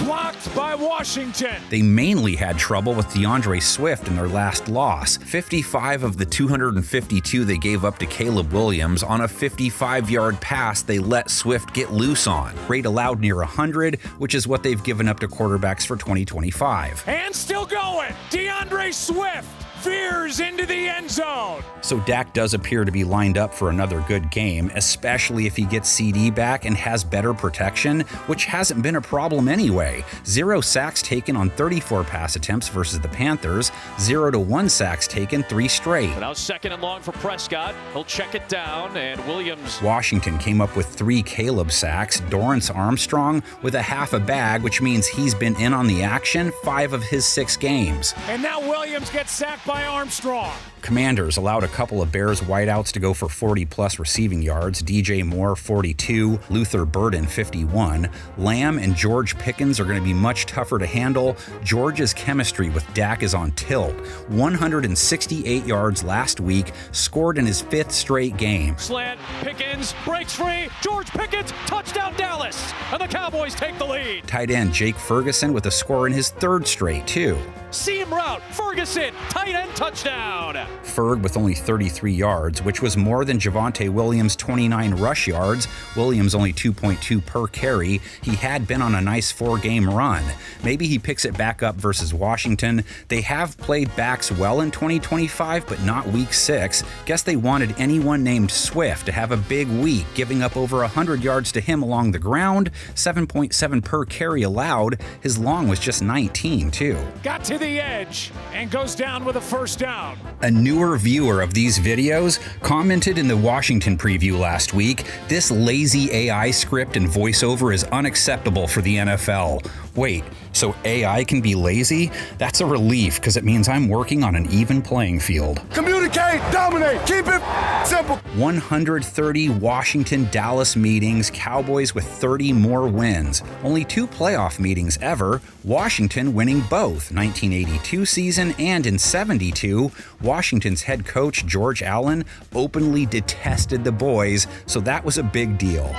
Blocked by Washington. They mainly had trouble with DeAndre Swift in their last loss. 55 of the 252 they gave up to Caleb Williams on a 55-yard pass they let Swift get loose on. Rate allowed near 100, which is what they've given up to quarterbacks for 2025. And still going. DeAndre Swift veers into the end zone. So Dak does appear to be lined up for another good game, especially if he gets CD back and has better protection, which hasn't been a problem anyway. 0 sacks taken on 34 pass attempts versus the Panthers, 0 to 1 sacks taken 3 straight. Now 2nd and long for Prescott. He'll check it down, and Williams. Washington came up with 3 Caleb sacks. Dorrance Armstrong with a half a bag, which means he's been in on the action 5 of his 6 games. And now Williams gets sacked by Armstrong. Commanders allowed a couple of Bears wideouts to go for 40-plus receiving yards. DJ Moore, 42. Luther Burden, 51. Lamb and George Pickens are going to be much tougher to handle. George's chemistry with Dak is on tilt. 168 yards last week, scored in his 5th straight game. Slant, Pickens, breaks free. George Pickens, touchdown Dallas. And the Cowboys take the lead. Tight end Jake Ferguson with a score in his 3rd straight, too. Seam route, Ferguson, tight end touchdown. Ferg with only 33 yards, which was more than Javonte Williams' 29 rush yards. Williams only 2.2 per carry. He had been on a nice 4-game run. Maybe he picks it back up versus Washington. They have played backs well in 2025, but not week 6. Guess they wanted anyone named Swift to have a big week, giving up over 100 yards to him along the ground, 7.7 per carry allowed. His long was just 19, too. Got to the edge and goes down with a first down. A newer viewer of these videos commented in the Washington preview last week, "This lazy AI script and voiceover is unacceptable for the NFL." Wait, so AI can be lazy? That's a relief because it means I'm working on an even playing field. Communicate, dominate, keep it simple. 130 Washington-Dallas meetings, Cowboys with 30 more wins. Only 2 playoff meetings ever, Washington winning both, 1982 season and in 72. Washington's head coach, George Allen, openly detested the boys, so that was a big deal.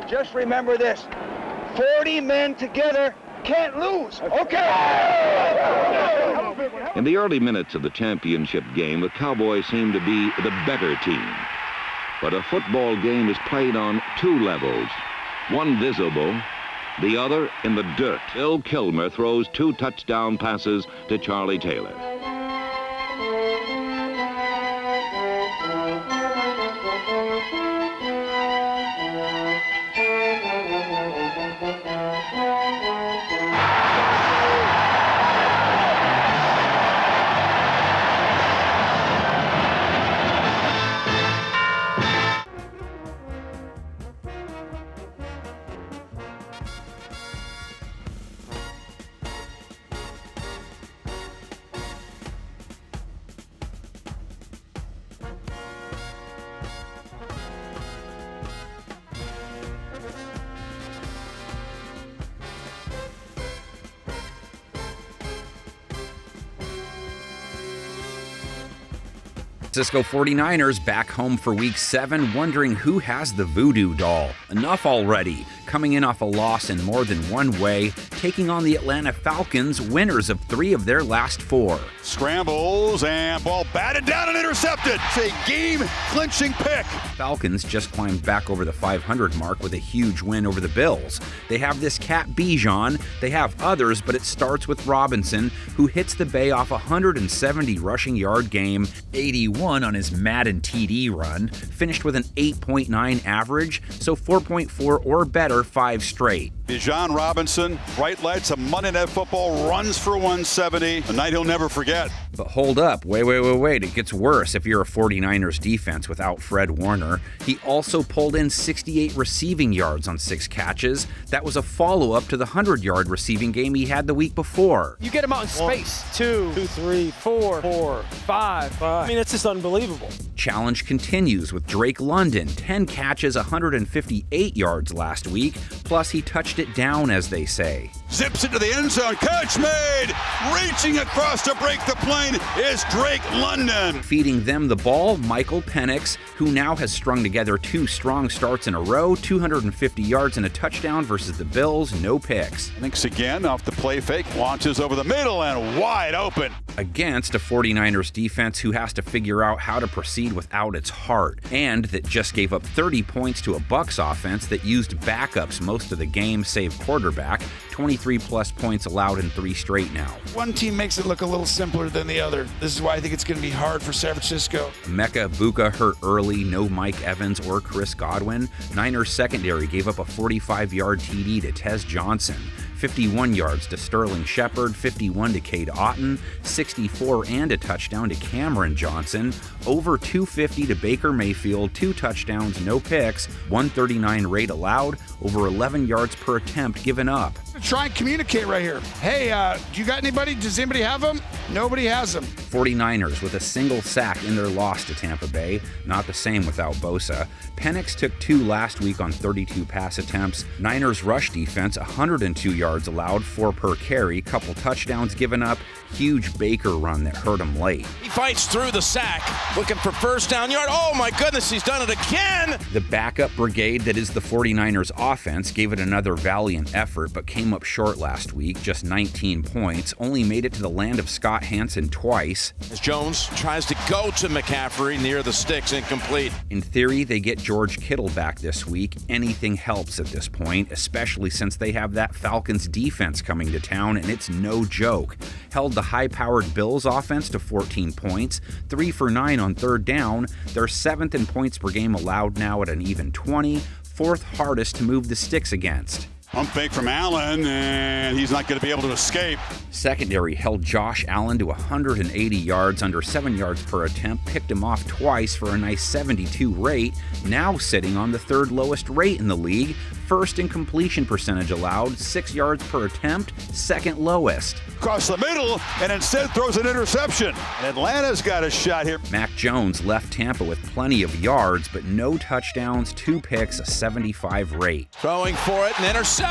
Just remember this. 40 men together can't lose. Okay. In the early minutes of the championship game, the Cowboys seemed to be the better team. But a football game is played on 2 levels, one visible, the other in the dirt. Bill Kilmer throws 2 touchdown passes to Charlie Taylor. Cisco 49ers back home for Week 7, wondering who has the voodoo doll. Enough already. Coming in off a loss in more than one way, taking on the Atlanta Falcons, winners of 3 of their last 4. Scrambles and ball batted down and intercepted. It's a game-clinching pick. Falcons just climbed back over the 500 mark with a huge win over the Bills. They have this cat Bijan. They have others, but it starts with Robinson, who hits the Bay off a 170 rushing yard game, 81 on his Madden TD run, finished with an 8.9 average, so 4.4 or better 5 straight. Bijan Robinson, bright lights, a Monday Night Football, runs for 170, a night he'll never forget. But hold up, wait, it gets worse if you're a 49ers defense without Fred Warner. He also pulled in 68 receiving yards on 6 catches. That was a follow-up to the 100-yard receiving game he had the week before. You get him out in space. 2, 3, 4, 5. I mean, it's just unbelievable. Challenge continues with Drake London, 10 catches, 158 yards last week, plus he touched it down, as they say. Zips into the end zone, catch made! Reaching across to break the plane is Drake London. Feeding them the ball, Michael Penix, who now has strung together 2 strong starts in a row, 250 yards and a touchdown versus the Bills, no picks. Penix again off the play fake, launches over the middle and wide open. Against a 49ers defense who has to figure out how to proceed without its heart, and that just gave up 30 points to a Bucs offense that used backups most of the game, save quarterback, 23-plus points allowed in 3 straight now. One team makes it look a little simpler than the other. This is why I think it's going to be hard for San Francisco. Mecca Buka hurt early, no Mike Evans or Chris Godwin. Niners secondary gave up a 45-yard TD to Tez Johnson. 51 yards to Sterling Shepard, 51 to Cade Otton, 64 and a touchdown to Cameron Johnson, over 250 to Baker Mayfield, 2 touchdowns, no picks, 139 rate allowed, over 11 yards per attempt given up. Try and communicate right here. Hey, do you got anybody? Does anybody have them? Nobody has them. 49ers with a single sack in their loss to Tampa Bay. Not the same without Bosa. Penix took 2 last week on 32 pass attempts. Niners rush defense, 102 yards allowed, 4 per carry, couple touchdowns given up. Huge Baker run that hurt him late. He fights through the sack, looking for first down yard. Oh my goodness, he's done it again! The backup brigade that is the 49ers offense gave it another valiant effort, but came up short last week, just 19 points, only made it to the land of Scott Hansen twice. As Jones tries to go to McCaffrey near the sticks, incomplete. In theory, they get George Kittle back this week. Anything helps at this point, especially since they have that Falcons defense coming to town, and it's no joke. Held the high-powered Bills offense to 14 points, 3 for 9 on 3rd down. They're 7th in points per game allowed now at an even 20, 4th hardest to move the sticks against. Pump fake from Allen, and he's not going to be able to escape. Secondary held Josh Allen to 180 yards, under 7 yards per attempt, picked him off twice for a nice 72 rate, now sitting on the 3rd lowest rate in the league, 1st in completion percentage allowed, 6 yards per attempt, 2nd lowest. Across the middle, and instead throws an interception. Atlanta's got a shot here. Mac Jones left Tampa with plenty of yards, but no touchdowns, 2 picks, a 75 rate. Throwing for it and intercepted,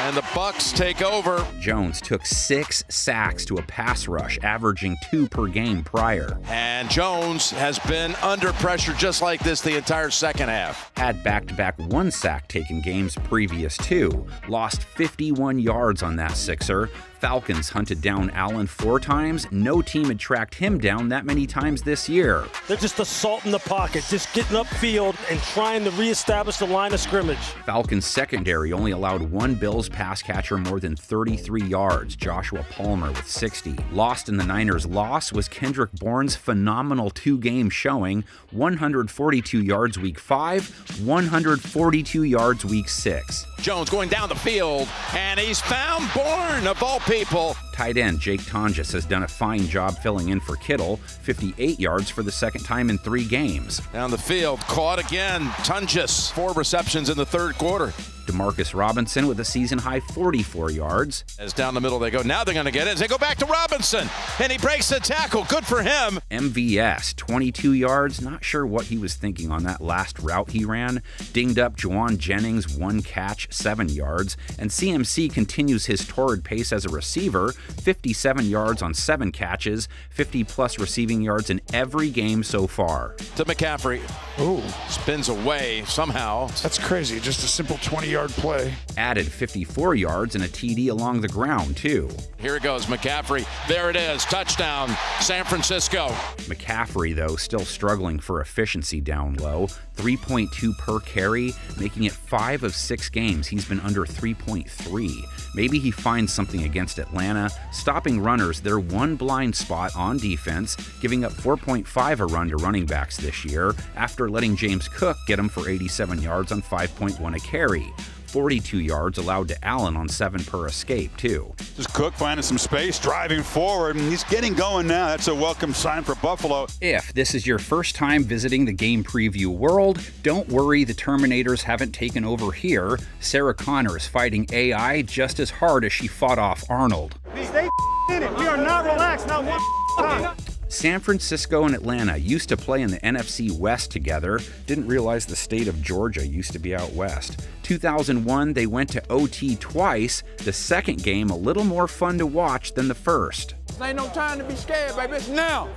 and the Bucs take over. Jones took 6 sacks to a pass rush, averaging 2 per game prior. And Jones has been under pressure just like this the entire second half. Had back-to-back 1 sack taken games previous to. Lost 51 yards on that Sixer. Falcons hunted down Allen 4 times. No team had tracked him down that many times this year. They're just assaulting the pocket, just getting upfield and trying to reestablish the line of scrimmage. Falcons secondary only allowed 1 Bills pass catcher more than 33 yards, Joshua Palmer with 60. Lost in the Niners' loss was Kendrick Bourne's phenomenal 2-game showing, 142 yards week 5, 142 yards week 6. Jones going down the field, and he's found Bourne, of all people. Tight end Jake Tonjes has done a fine job filling in for Kittle, 58 yards for the 2nd time in 3 games. Down the field, caught again. Tonjes, 4 receptions in the 3rd quarter. Demarcus Robinson with a season-high 44 yards. As down the middle they go. Now they're going to get it as they go back to Robinson. And he breaks the tackle. Good for him. MVS, 22 yards. Not sure what he was thinking on that last route he ran. Dinged up Juwan Jennings, 1 catch, 7 yards. And CMC continues his torrid pace as a receiver, 57 yards on 7 catches, 50-plus receiving yards in every game so far. To McCaffrey. Ooh. Spins away somehow. That's crazy. Just a simple 20-yard play. Added 54 yards and a TD along the ground, too. Here it goes, McCaffrey. There it is. Touchdown, San Francisco. McCaffrey, though, still struggling for efficiency down low. 3.2 per carry, making it 5 of 6 games he's been under 3.3. Maybe he finds something against Atlanta, stopping runners their one blind spot on defense, giving up 4.5 a run to running backs this year after letting James Cook get him for 87 yards on 5.1 a carry. 42 yards allowed to Allen on 7 per escape, too. Just Cook finding some space, driving forward, and he's getting going now. That's a welcome sign for Buffalo. If this is your first time visiting the Game Preview world, don't worry, the Terminators haven't taken over here. Sarah Connor is fighting AI just as hard as she fought off Arnold. Stay in it. We are not relaxed, not one time. San Francisco and Atlanta used to play in the NFC West together. Didn't realize the state of Georgia used to be out west. 2001, they went to OT twice. The second game a little more fun to watch than the first. Ain't no time to be scared, baby. It's now.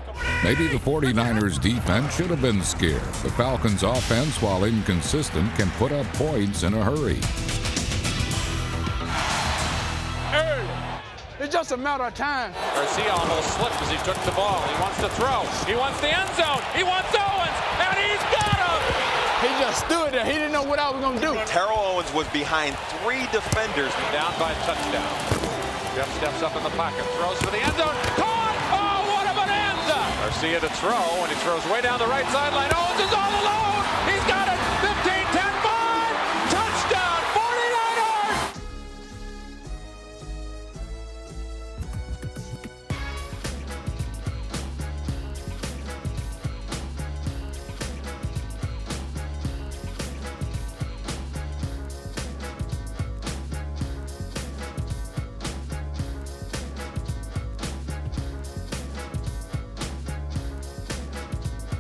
Maybe the 49ers defense should have been scared. The Falcons offense, while inconsistent, can put up points in a hurry. It's just a matter of time. Garcia almost slipped as he took the ball. He wants to throw. He wants the end zone. He wants Owens, and he's got him. He just stood there. He didn't know what I was going to do. Terrell Owens was behind 3 defenders. Down by a touchdown. Jeff steps up in the pocket, throws for the end zone. Caught! Oh, what a bonanza! Garcia to throw, and he throws way down the right sideline. Owens is all alone. He's got it. 15, 10, 5. Touchdown, 49ers!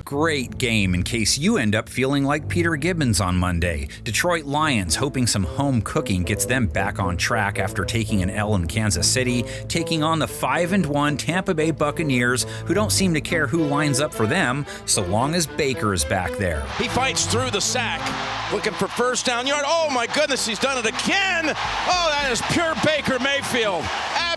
Great game in case you end up feeling like Peter Gibbons on Monday. Detroit Lions hoping some home cooking gets them back on track after taking an L in Kansas City, taking on the 5-1 Tampa Bay Buccaneers, who don't seem to care who lines up for them so long as Baker is back there. He fights through the sack, looking for first down yard. Oh my goodness, he's done it again. Oh, that is pure Baker Mayfield.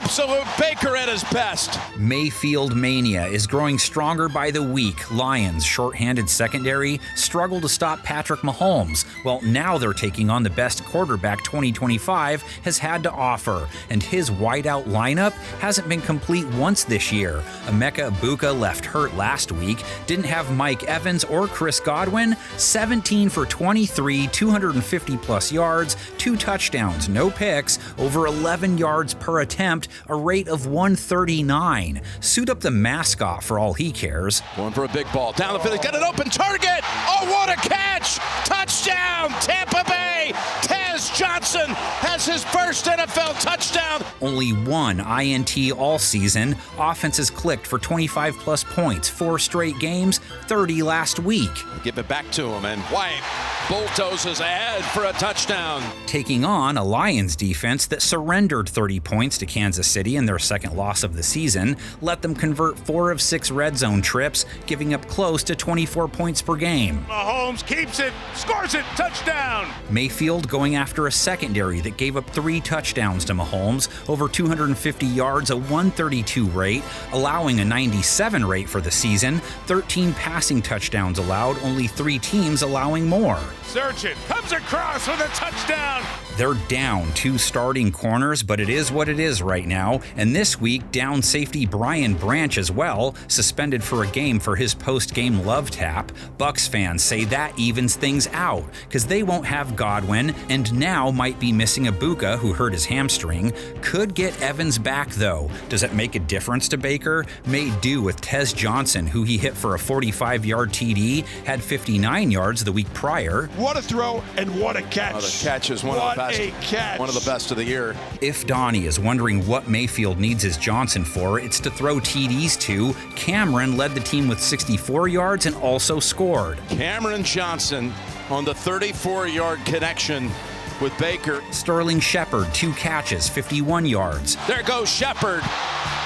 Absolute Baker at his best. Mayfield mania is growing stronger by the week. Lions' short-handed secondary struggle to stop Patrick Mahomes. Well, now they're taking on the best quarterback 2025 has had to offer, and his wideout lineup hasn't been complete once this year. Emeka Egbuka left hurt last week, didn't have Mike Evans or Chris Godwin. 17 for 23, 250-plus yards, 2 touchdowns, no picks, over 11 yards per attempt, a rate of 139. Suit up the mascot for all he cares. Going for a big ball. Down the field. He's got an open target. Oh, what a catch. Touchdown, Tampa Bay. Tez Johnson has his first NFL touchdown. Only 1 INT all season. Offenses clicked for 25-plus points, 4 straight games, 30 last week. Give it back to him, and White bulldozes ahead for a touchdown. Taking on a Lions defense that surrendered 30 points to Kansas City in their second loss of the season, let them convert 4 of 6 red zone trips, giving up close to 24 points per game. Mahomes keeps it, scores it, touchdown! Mayfield going after a secondary that gave up 3 touchdowns to Mahomes, over 250 yards, a 132 rate, allowing a 97 rate for the season, 13 passing touchdowns allowed, only 3 teams allowing more. Search it, comes across with a touchdown! They're down 2 starting corners, but it is what it is right now. And this week, down safety Brian Branch as well, suspended for a game for his post-game love tap. Bucs fans say that evens things out, because they won't have Godwin, and now might be missing Egbuka, who hurt his hamstring. Could get Evans back, though. Does it make a difference to Baker? May do with Tez Johnson, who he hit for a 45-yard TD, had 59 yards the week prior. What a throw and what a catch. Oh, the catch is one of the best. One of the best of the year. If Donnie is wondering what Mayfield needs his Johnson for, it's to throw TDs to. Cameron led the team with 64 yards and also scored. Cameron Johnson on the 34-yard connection with Baker. Sterling Shepard, 2 catches, 51 yards. There goes Shepard.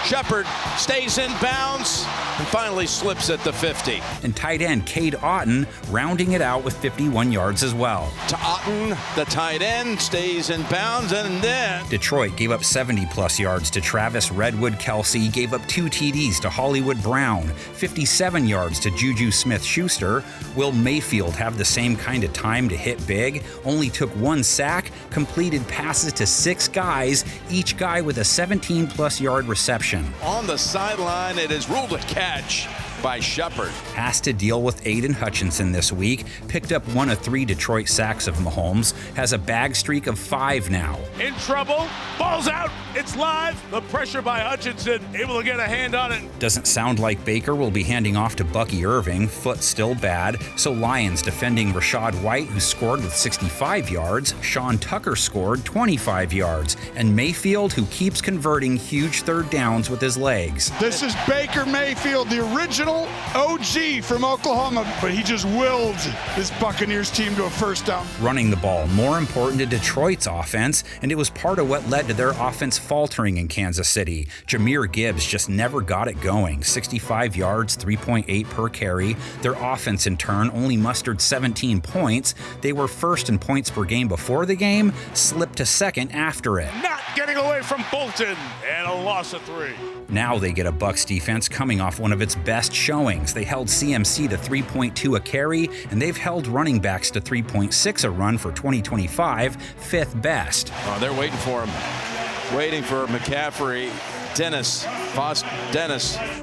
Shepard stays in bounds and finally slips at the 50. And tight end Cade Otton rounding it out with 51 yards as well. To Otton, the tight end, stays in bounds, and then Detroit gave up 70-plus yards to Travis Redwood Kelsey, gave up 2 TDs to Hollywood Brown, 57 yards to Juju Smith-Schuster. Will Mayfield have the same kind of time to hit big? Only took 1 sack, completed passes to 6 guys, each guy with a 17-plus yard reception. On the sideline, it is ruled a catch by Shepard. Has to deal with Aiden Hutchinson this week. Picked up 1 of 3 Detroit sacks of Mahomes. Has a bag streak of 5 now. In trouble. Ball's out. It's live. The pressure by Hutchinson. Able to get a hand on it. Doesn't sound like Baker will be handing off to Bucky Irving. Foot still bad. So Lions defending Rashad White, who scored with 65 yards. Sean Tucker scored 25 yards. And Mayfield, who keeps converting huge third downs with his legs. This is Baker Mayfield, the original OG from Oklahoma, but he just willed this Buccaneers team to a first down. Running the ball, more important to Detroit's offense, and it was part of what led to their offense faltering in Kansas City. Jahmyr Gibbs just never got it going. 65 yards, 3.8 per carry. Their offense, in turn, only mustered 17 points. They were first in points per game before the game, slipped to second after it. Not getting away from Bolton, and a loss of 3. Now they get a Bucs defense coming off one of its best showings. They held CMC to 3.2 a carry, and they've held running backs to 3.6 a run for 2025, 5th best. Oh, they're waiting for him. Waiting for McCaffrey. Dennis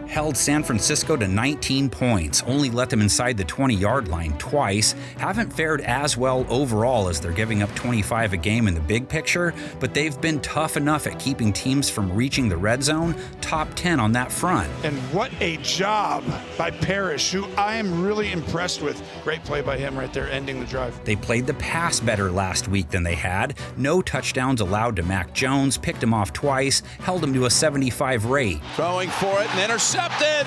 held San Francisco to 19 points, only let them inside the 20-yard line twice. Haven't fared as well overall as they're giving up 25 a game in the big picture, but they've been tough enough at keeping teams from reaching the red zone, top 10 on that front. And what a job by Parrish, who I am really impressed with. Great play by him right there, ending the drive. They played the pass better last week than they had. No touchdowns allowed to Mac Jones, picked him off twice, held him to a 75 rate. Throwing for it and intercepted.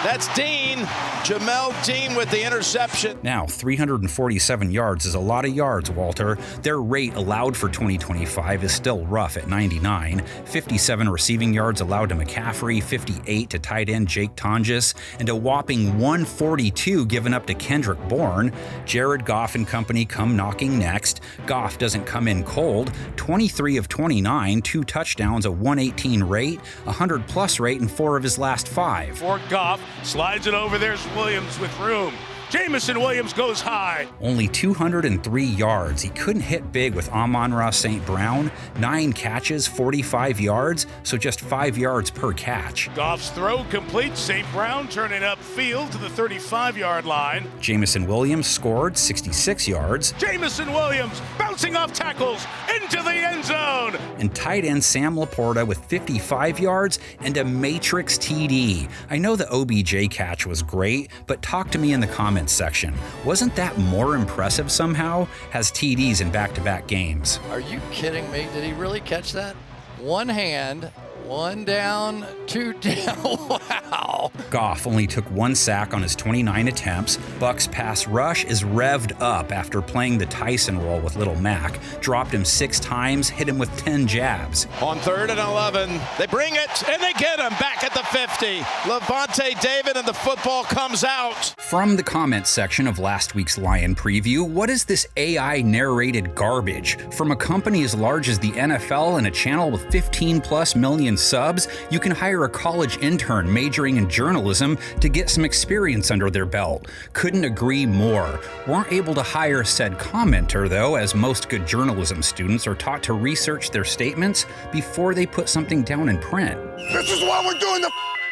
That's Dean. Jamel Dean with the interception. Now, 347 yards is a lot of yards, Walter. Their rate allowed for 2025 is still rough at 99. 57 receiving yards allowed to McCaffrey, 58 to tight end Jake Tonjes, and a whopping 142 given up to Kendrick Bourne. Jared Goff and company come knocking next. Goff doesn't come in cold. 23 of 29, 2 touchdowns, a 118 rate, 100-plus rate in 4 of his last 5. For Goff, slides it over. There's Williams with room. Jamison Williams goes high. Only 203 yards. He couldn't hit big with Amon-Ra St. Brown. 9 catches, 45 yards, so just 5 yards per catch. Goff's throw complete. St. Brown turning up field to the 35-yard line. Jamison Williams scored 66 yards. Jamison Williams bouncing off tackles into the end zone. And tight end Sam Laporta with 55 yards and a matrix TD. I know the OBJ catch was great, but talk to me in the comments section. Wasn't that more impressive somehow? Has TDs in back-to-back games. Are you kidding me? Did he really catch that? One hand, 1 down, 2 down. Wow. Goff only took 1 sack on his 29 attempts. Bucs pass rush is revved up after playing the Tyson role with Little Mac. Dropped him 6 times, hit him with 10 jabs. On 3rd and 11, they bring it, and they get him back at the 50. Levante David, and the football comes out. From the comments section of last week's Lion preview, what is this AI-narrated garbage? From a company as large as the NFL and a channel with 15-plus million subs, you can hire a college intern majoring in journalism to get some experience under their belt. Couldn't agree more. Weren't able to hire said commenter, though, as most good journalism students are taught to research their statements before they put something down in print. This is why we're doing the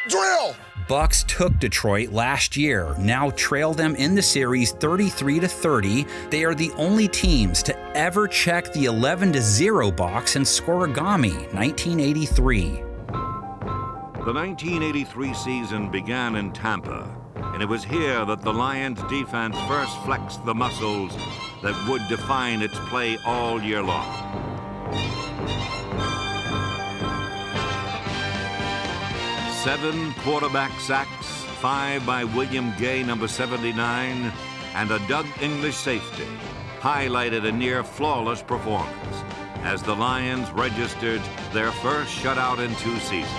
drill! Bucs took Detroit last year, now trail them in the series 33-30. They are the only teams to ever check the 11-0 box in Scorigami, 1983. The 1983 season began in Tampa, and it was here that the Lions defense first flexed the muscles that would define its play all year long. Seven quarterback sacks, 5 by William Gay, number 79, and a Doug English safety. highlighted a near-flawless performance as the Lions registered their first shutout in 2 seasons.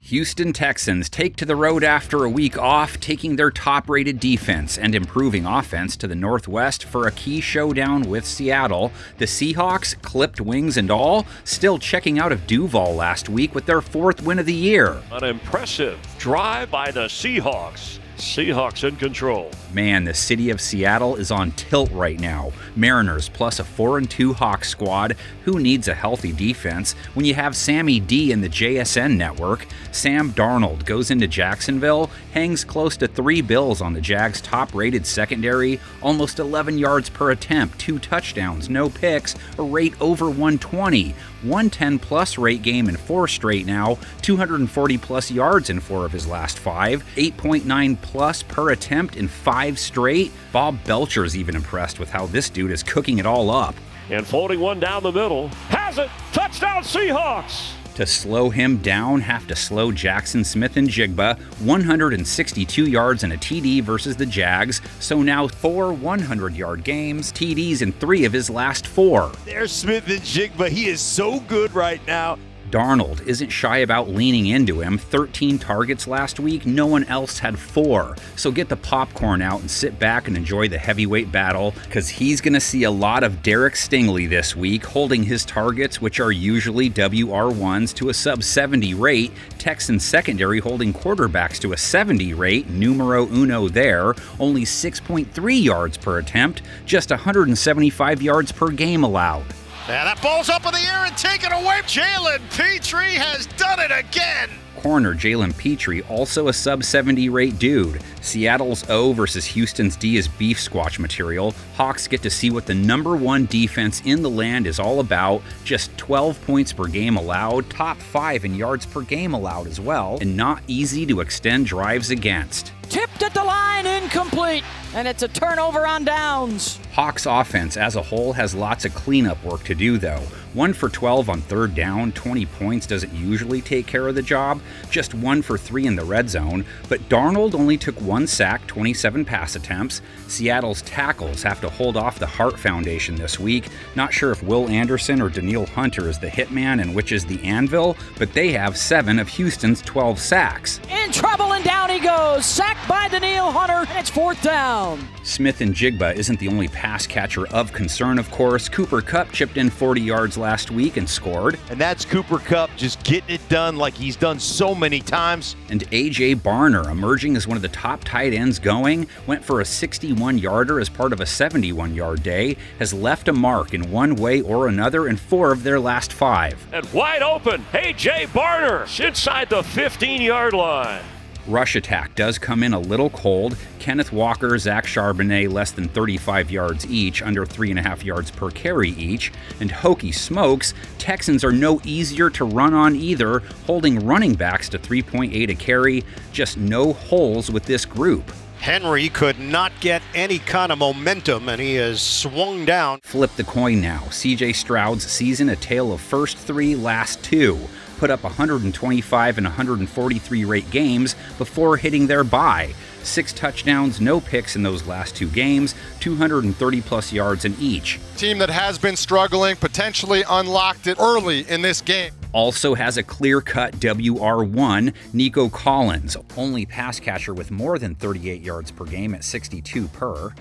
Houston Texans take to the road after a week off, taking their top-rated defense and improving offense to the Northwest for a key showdown with Seattle. The Seahawks, clipped wings and all, still checking out of Duval last week with their 4th win of the year. An impressive drive by the Seahawks. Seahawks in control. Man, the city of Seattle is on tilt right now. Mariners plus a 4-2 Hawks squad. Who needs a healthy defense when you have Sammy D in the JSN network? Sam Darnold goes into Jacksonville, hangs close to 3 bills on the Jags' top-rated secondary, almost 11 yards per attempt, 2 touchdowns, no picks, a rate over 120. 110-plus rate game in 4 straight now, 240-plus yards in 4 of his last 5, 8.9-plus per attempt in 5 straight. Bob Belcher's even impressed with how this dude is cooking it all up. And floating one down the middle. Has it! Touchdown Seahawks! To slow him down, have to slow Jackson Smith-Njigba, 162 yards and a TD versus the Jags, so now 4 100-yard games, TDs in 3 of his last 4. There's Smith-Njigba, he is so good right now. Darnold isn't shy about leaning into him. 13 targets last week, no one else had 4. So get the popcorn out and sit back and enjoy the heavyweight battle, because he's going to see a lot of Derek Stingley this week, holding his targets, which are usually WR1s, to a sub-70 rate. Texans secondary holding quarterbacks to a 70 rate, numero uno there, only 6.3 yards per attempt, just 175 yards per game allowed. Yeah, that ball's up in the air and taken away. Jalen Petrie has done it again. Corner Jalen Petrie, also a sub-70 rate dude. Seattle's O versus Houston's D is beef squatch material. Hawks get to see what the #1 defense in the land is all about. Just 12 points per game allowed, top 5 in yards per game allowed as well, and not easy to extend drives against. Tipped at the line, incomplete, and it's a turnover on downs. Hawks offense as a whole has lots of cleanup work to do though. 1 for 12 on 3rd down, 20 points doesn't usually take care of the job, just 1 for 3 in the red zone, but Darnold only took 1 sack, 27 pass attempts. Seattle's tackles have to hold off the Hart Foundation this week. Not sure if Will Anderson or Daniil Hunter is the hitman and which is the anvil, but they have 7 of Houston's 12 sacks. In trouble and down he goes, sacked by Daniil Hunter, and it's 4th down. Smith-Njigba isn't the only pass catcher of concern, of course. Cooper Kupp chipped in 40 yards last week and scored. And that's Cooper Kupp just getting it done like he's done so many times. And A.J. Barner, emerging as one of the top tight ends going, went for a 61-yarder as part of a 71-yard day, has left a mark in one way or another in 4 of their last 5. And wide open, A.J. Barner inside the 15-yard line. Rush attack does come in a little cold. Kenneth Walker, Zach Charbonnet less than 35 yards each, under 3.5 yards per carry each. And hokey smokes, Texans are no easier to run on either, holding running backs to 3.8 a carry. Just no holes with this group. Henry could not get any kind of momentum, and he has swung down. Flip the coin now. C.J. Stroud's season a tale of first 3, last 2. Put up 125 and 143 rate games before hitting their bye. 6 touchdowns, no picks in those last 2 games, 230-plus yards in each. Team that has been struggling potentially unlocked it early in this game. Also has a clear-cut WR1, Nico Collins, only pass catcher with more than 38 yards per game at 62 per.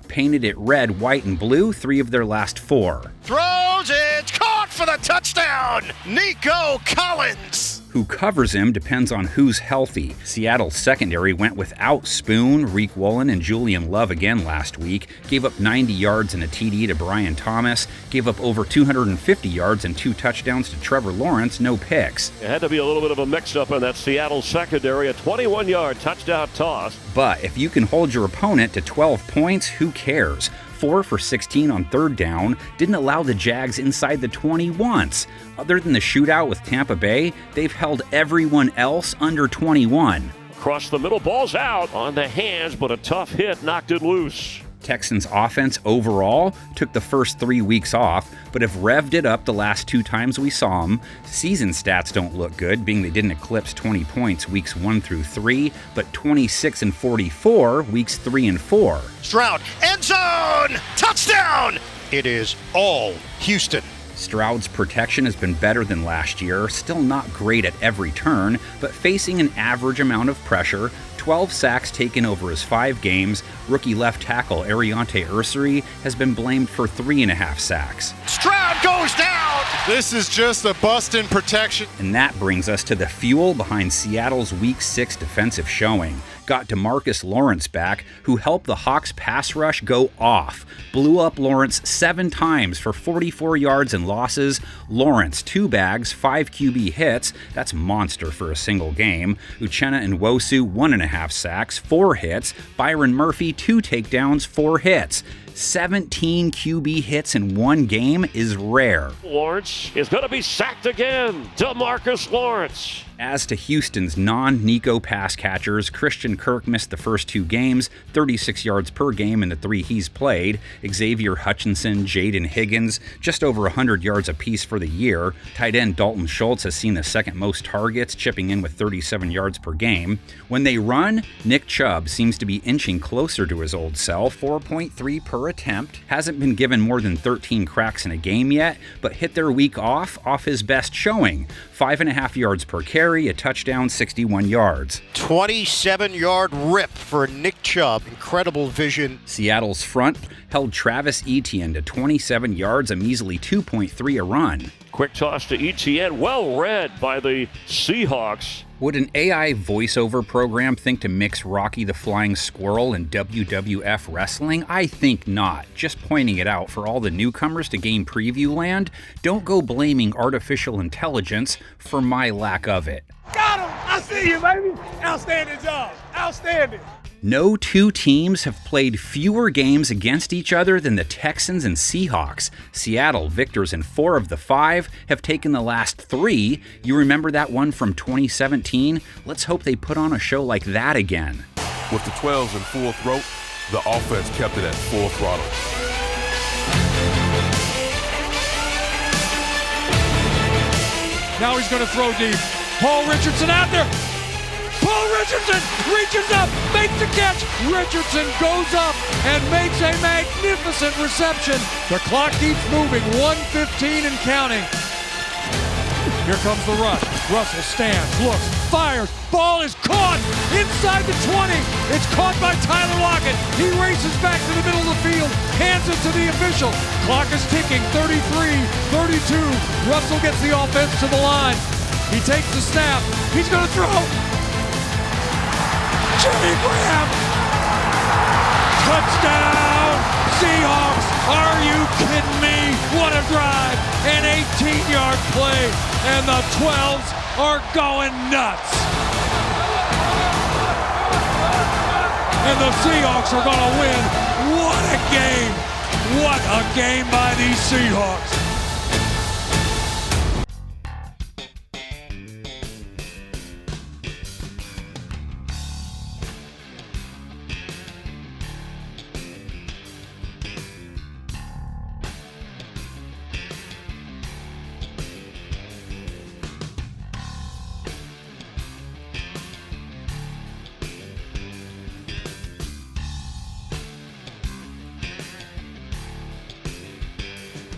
Painted it red, white, and blue, 3 of their last 4. Throws it, caught for the touchdown, Nico Collins. Who covers him depends on who's healthy. Seattle's secondary went without Spoon, Reek Woolen, and Julian Love again last week, gave up 90 yards and a TD to Brian Thomas, gave up over 250 yards and 2 touchdowns to Trevor Lawrence, no picks. It had to be a little bit of a mix-up in that Seattle secondary, a 21-yard touchdown toss. But if you can hold your opponent to 12 points, who cares? 4 for 16 on third down, didn't allow the Jags inside the 20 once. Other than the shootout with Tampa Bay, they've held everyone else under 21. Across the middle, ball's out on the hands, but a tough hit knocked it loose. Texans offense overall took the first 3 weeks off, but have revved it up the last 2 times we saw them. Season stats don't look good, being they didn't eclipse 20 points weeks 1 through 3, but 26 and 44 weeks 3 and 4. Stroud, end zone, touchdown! It is all Houston. Stroud's protection has been better than last year, still not great at every turn, but facing an average amount of pressure. 12 sacks taken over his 5 games. Rookie left tackle Ariante Ursary has been blamed for 3.5 sacks. Stroud goes down! This is just a bust in protection. And that brings us to the fuel behind Seattle's Week 6 defensive showing. Got DeMarcus Lawrence back, who helped the Hawks pass rush go off. Blew up Lawrence 7 times for 44 yards and losses. Lawrence 2 bags, 5 QB hits. That's monster for a single game. Uchenna and Nwosu 1.5 sacks, 4 hits. Byron Murphy 2 takedowns, 4 hits. 17 QB hits in 1 game is rare. Lawrence is going to be sacked again. DeMarcus Lawrence. As to Houston's non-Nico pass catchers, Christian Kirk missed the first 2 games, 36 yards per game in the 3 he's played. Xavier Hutchinson, Jaden Higgins, just over 100 yards apiece for the year. Tight end Dalton Schultz has seen the second most targets, chipping in with 37 yards per game. When they run, Nick Chubb seems to be inching closer to his old self, 4.3 per attempt. Hasn't been given more than 13 cracks in a game yet, but hit their week off his best showing. 5.5 yards per carry, a touchdown, 61 yards. 27-yard rip for Nick Chubb. Incredible vision. Seattle's front held Travis Etienne to 27 yards, a measly 2.3 a run. Quick toss to Etienne, well read by the Seahawks. Would an AI voiceover program think to mix Rocky the Flying Squirrel and WWF wrestling? I think not. Just pointing it out for all the newcomers to Game Preview land. Don't go blaming artificial intelligence for my lack of it. Got him! I see you, baby! Outstanding job! Outstanding! No 2 teams have played fewer games against each other than the Texans and Seahawks. Seattle, victors in 4 of the 5, have taken the last 3. You remember that one from 2017? Let's hope they put on a show like that again. With the 12s in full throat, the offense kept it at full throttle. Now he's going to throw deep. Paul Richardson out there. Paul Richardson reaches up, makes the catch. Richardson goes up and makes a magnificent reception. The clock keeps moving, 1:15 and counting. Here comes the rush. Russell stands, looks, fires. Ball is caught inside the 20. It's caught by Tyler Lockett. He races back to the middle of the field, hands it to the official. Clock is ticking, 33, 32. Russell gets the offense to the line. He takes the snap. He's going to throw. Jimmy Graham! Touchdown! Seahawks! Are you kidding me? What a drive! An 18-yard play, and the 12s are going nuts! And the Seahawks are going to win. What a game! What a game by these Seahawks!